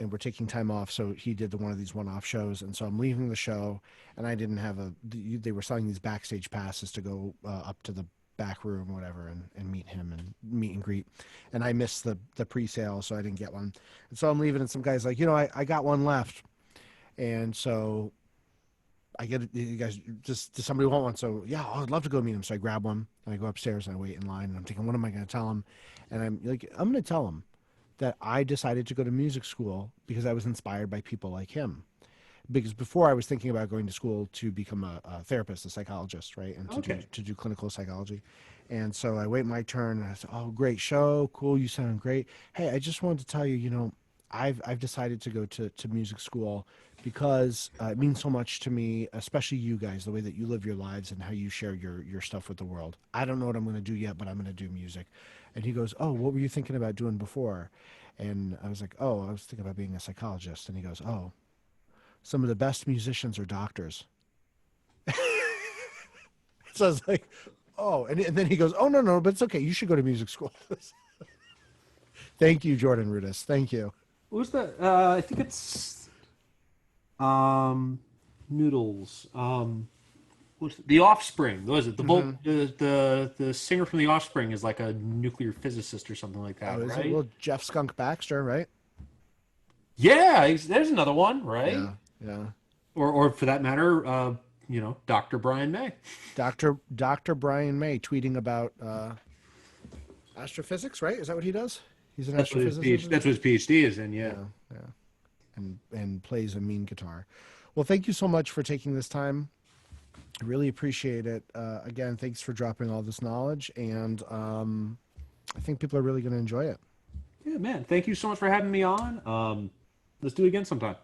we're taking time off. So he did one of these one-off shows, and so I'm leaving the show, and I didn't have they were selling these backstage passes to go up to the back room, whatever, and meet him and meet and greet. And I missed the pre-sale, so I didn't get one. And so I'm leaving, and some guy's like, I got one left, and so I get it. You guys, just does somebody want one? So yeah, I'd love to go meet him. So I grab one and I go upstairs and I wait in line, and I'm thinking, what am I going to tell him? And I'm going to tell him that I decided to go to music school because I was inspired by people like him. Because before I was thinking about going to school to become a therapist, a psychologist, right, and
Okay.
to do clinical psychology. And so I wait my turn, and I said, "Oh, great show, cool, you sound great. Hey, I just wanted to tell you, I've decided to go to music school because it means so much to me, especially you guys, the way that you live your lives and how you share your stuff with the world. I don't know what I'm going to do yet, but I'm going to do music." And he goes, "Oh, what were you thinking about doing before?" And I was like, "Oh, I was thinking about being a psychologist." And he goes, "Oh, some of the best musicians are doctors." So I was like, "Oh," and then he goes, "Oh, no, but it's okay. You should go to music school." Thank you, Jordan Rudess. Thank you.
What was that? I think it's Noodles. What's the Offspring? What was it?
Hmm.
The singer from the Offspring is like a nuclear physicist or something like
Oh,
that,
is it?
right?
Well, Jeff Skunk Baxter, right?
Yeah, there's another one, right?
Yeah, yeah.
Or for that matter, Dr. Brian May.
Dr. Brian May tweeting about astrophysics, right? Is that what he does? He's an astrophysicist.
That's what his PhD is in, yeah.
Yeah, yeah. And plays a mean guitar. Well, thank you so much for taking this time. I really appreciate it. Again, thanks for dropping all this knowledge, and I think people are really going to enjoy it.
Yeah, man. Thank you so much for having me on. Let's do it again sometime.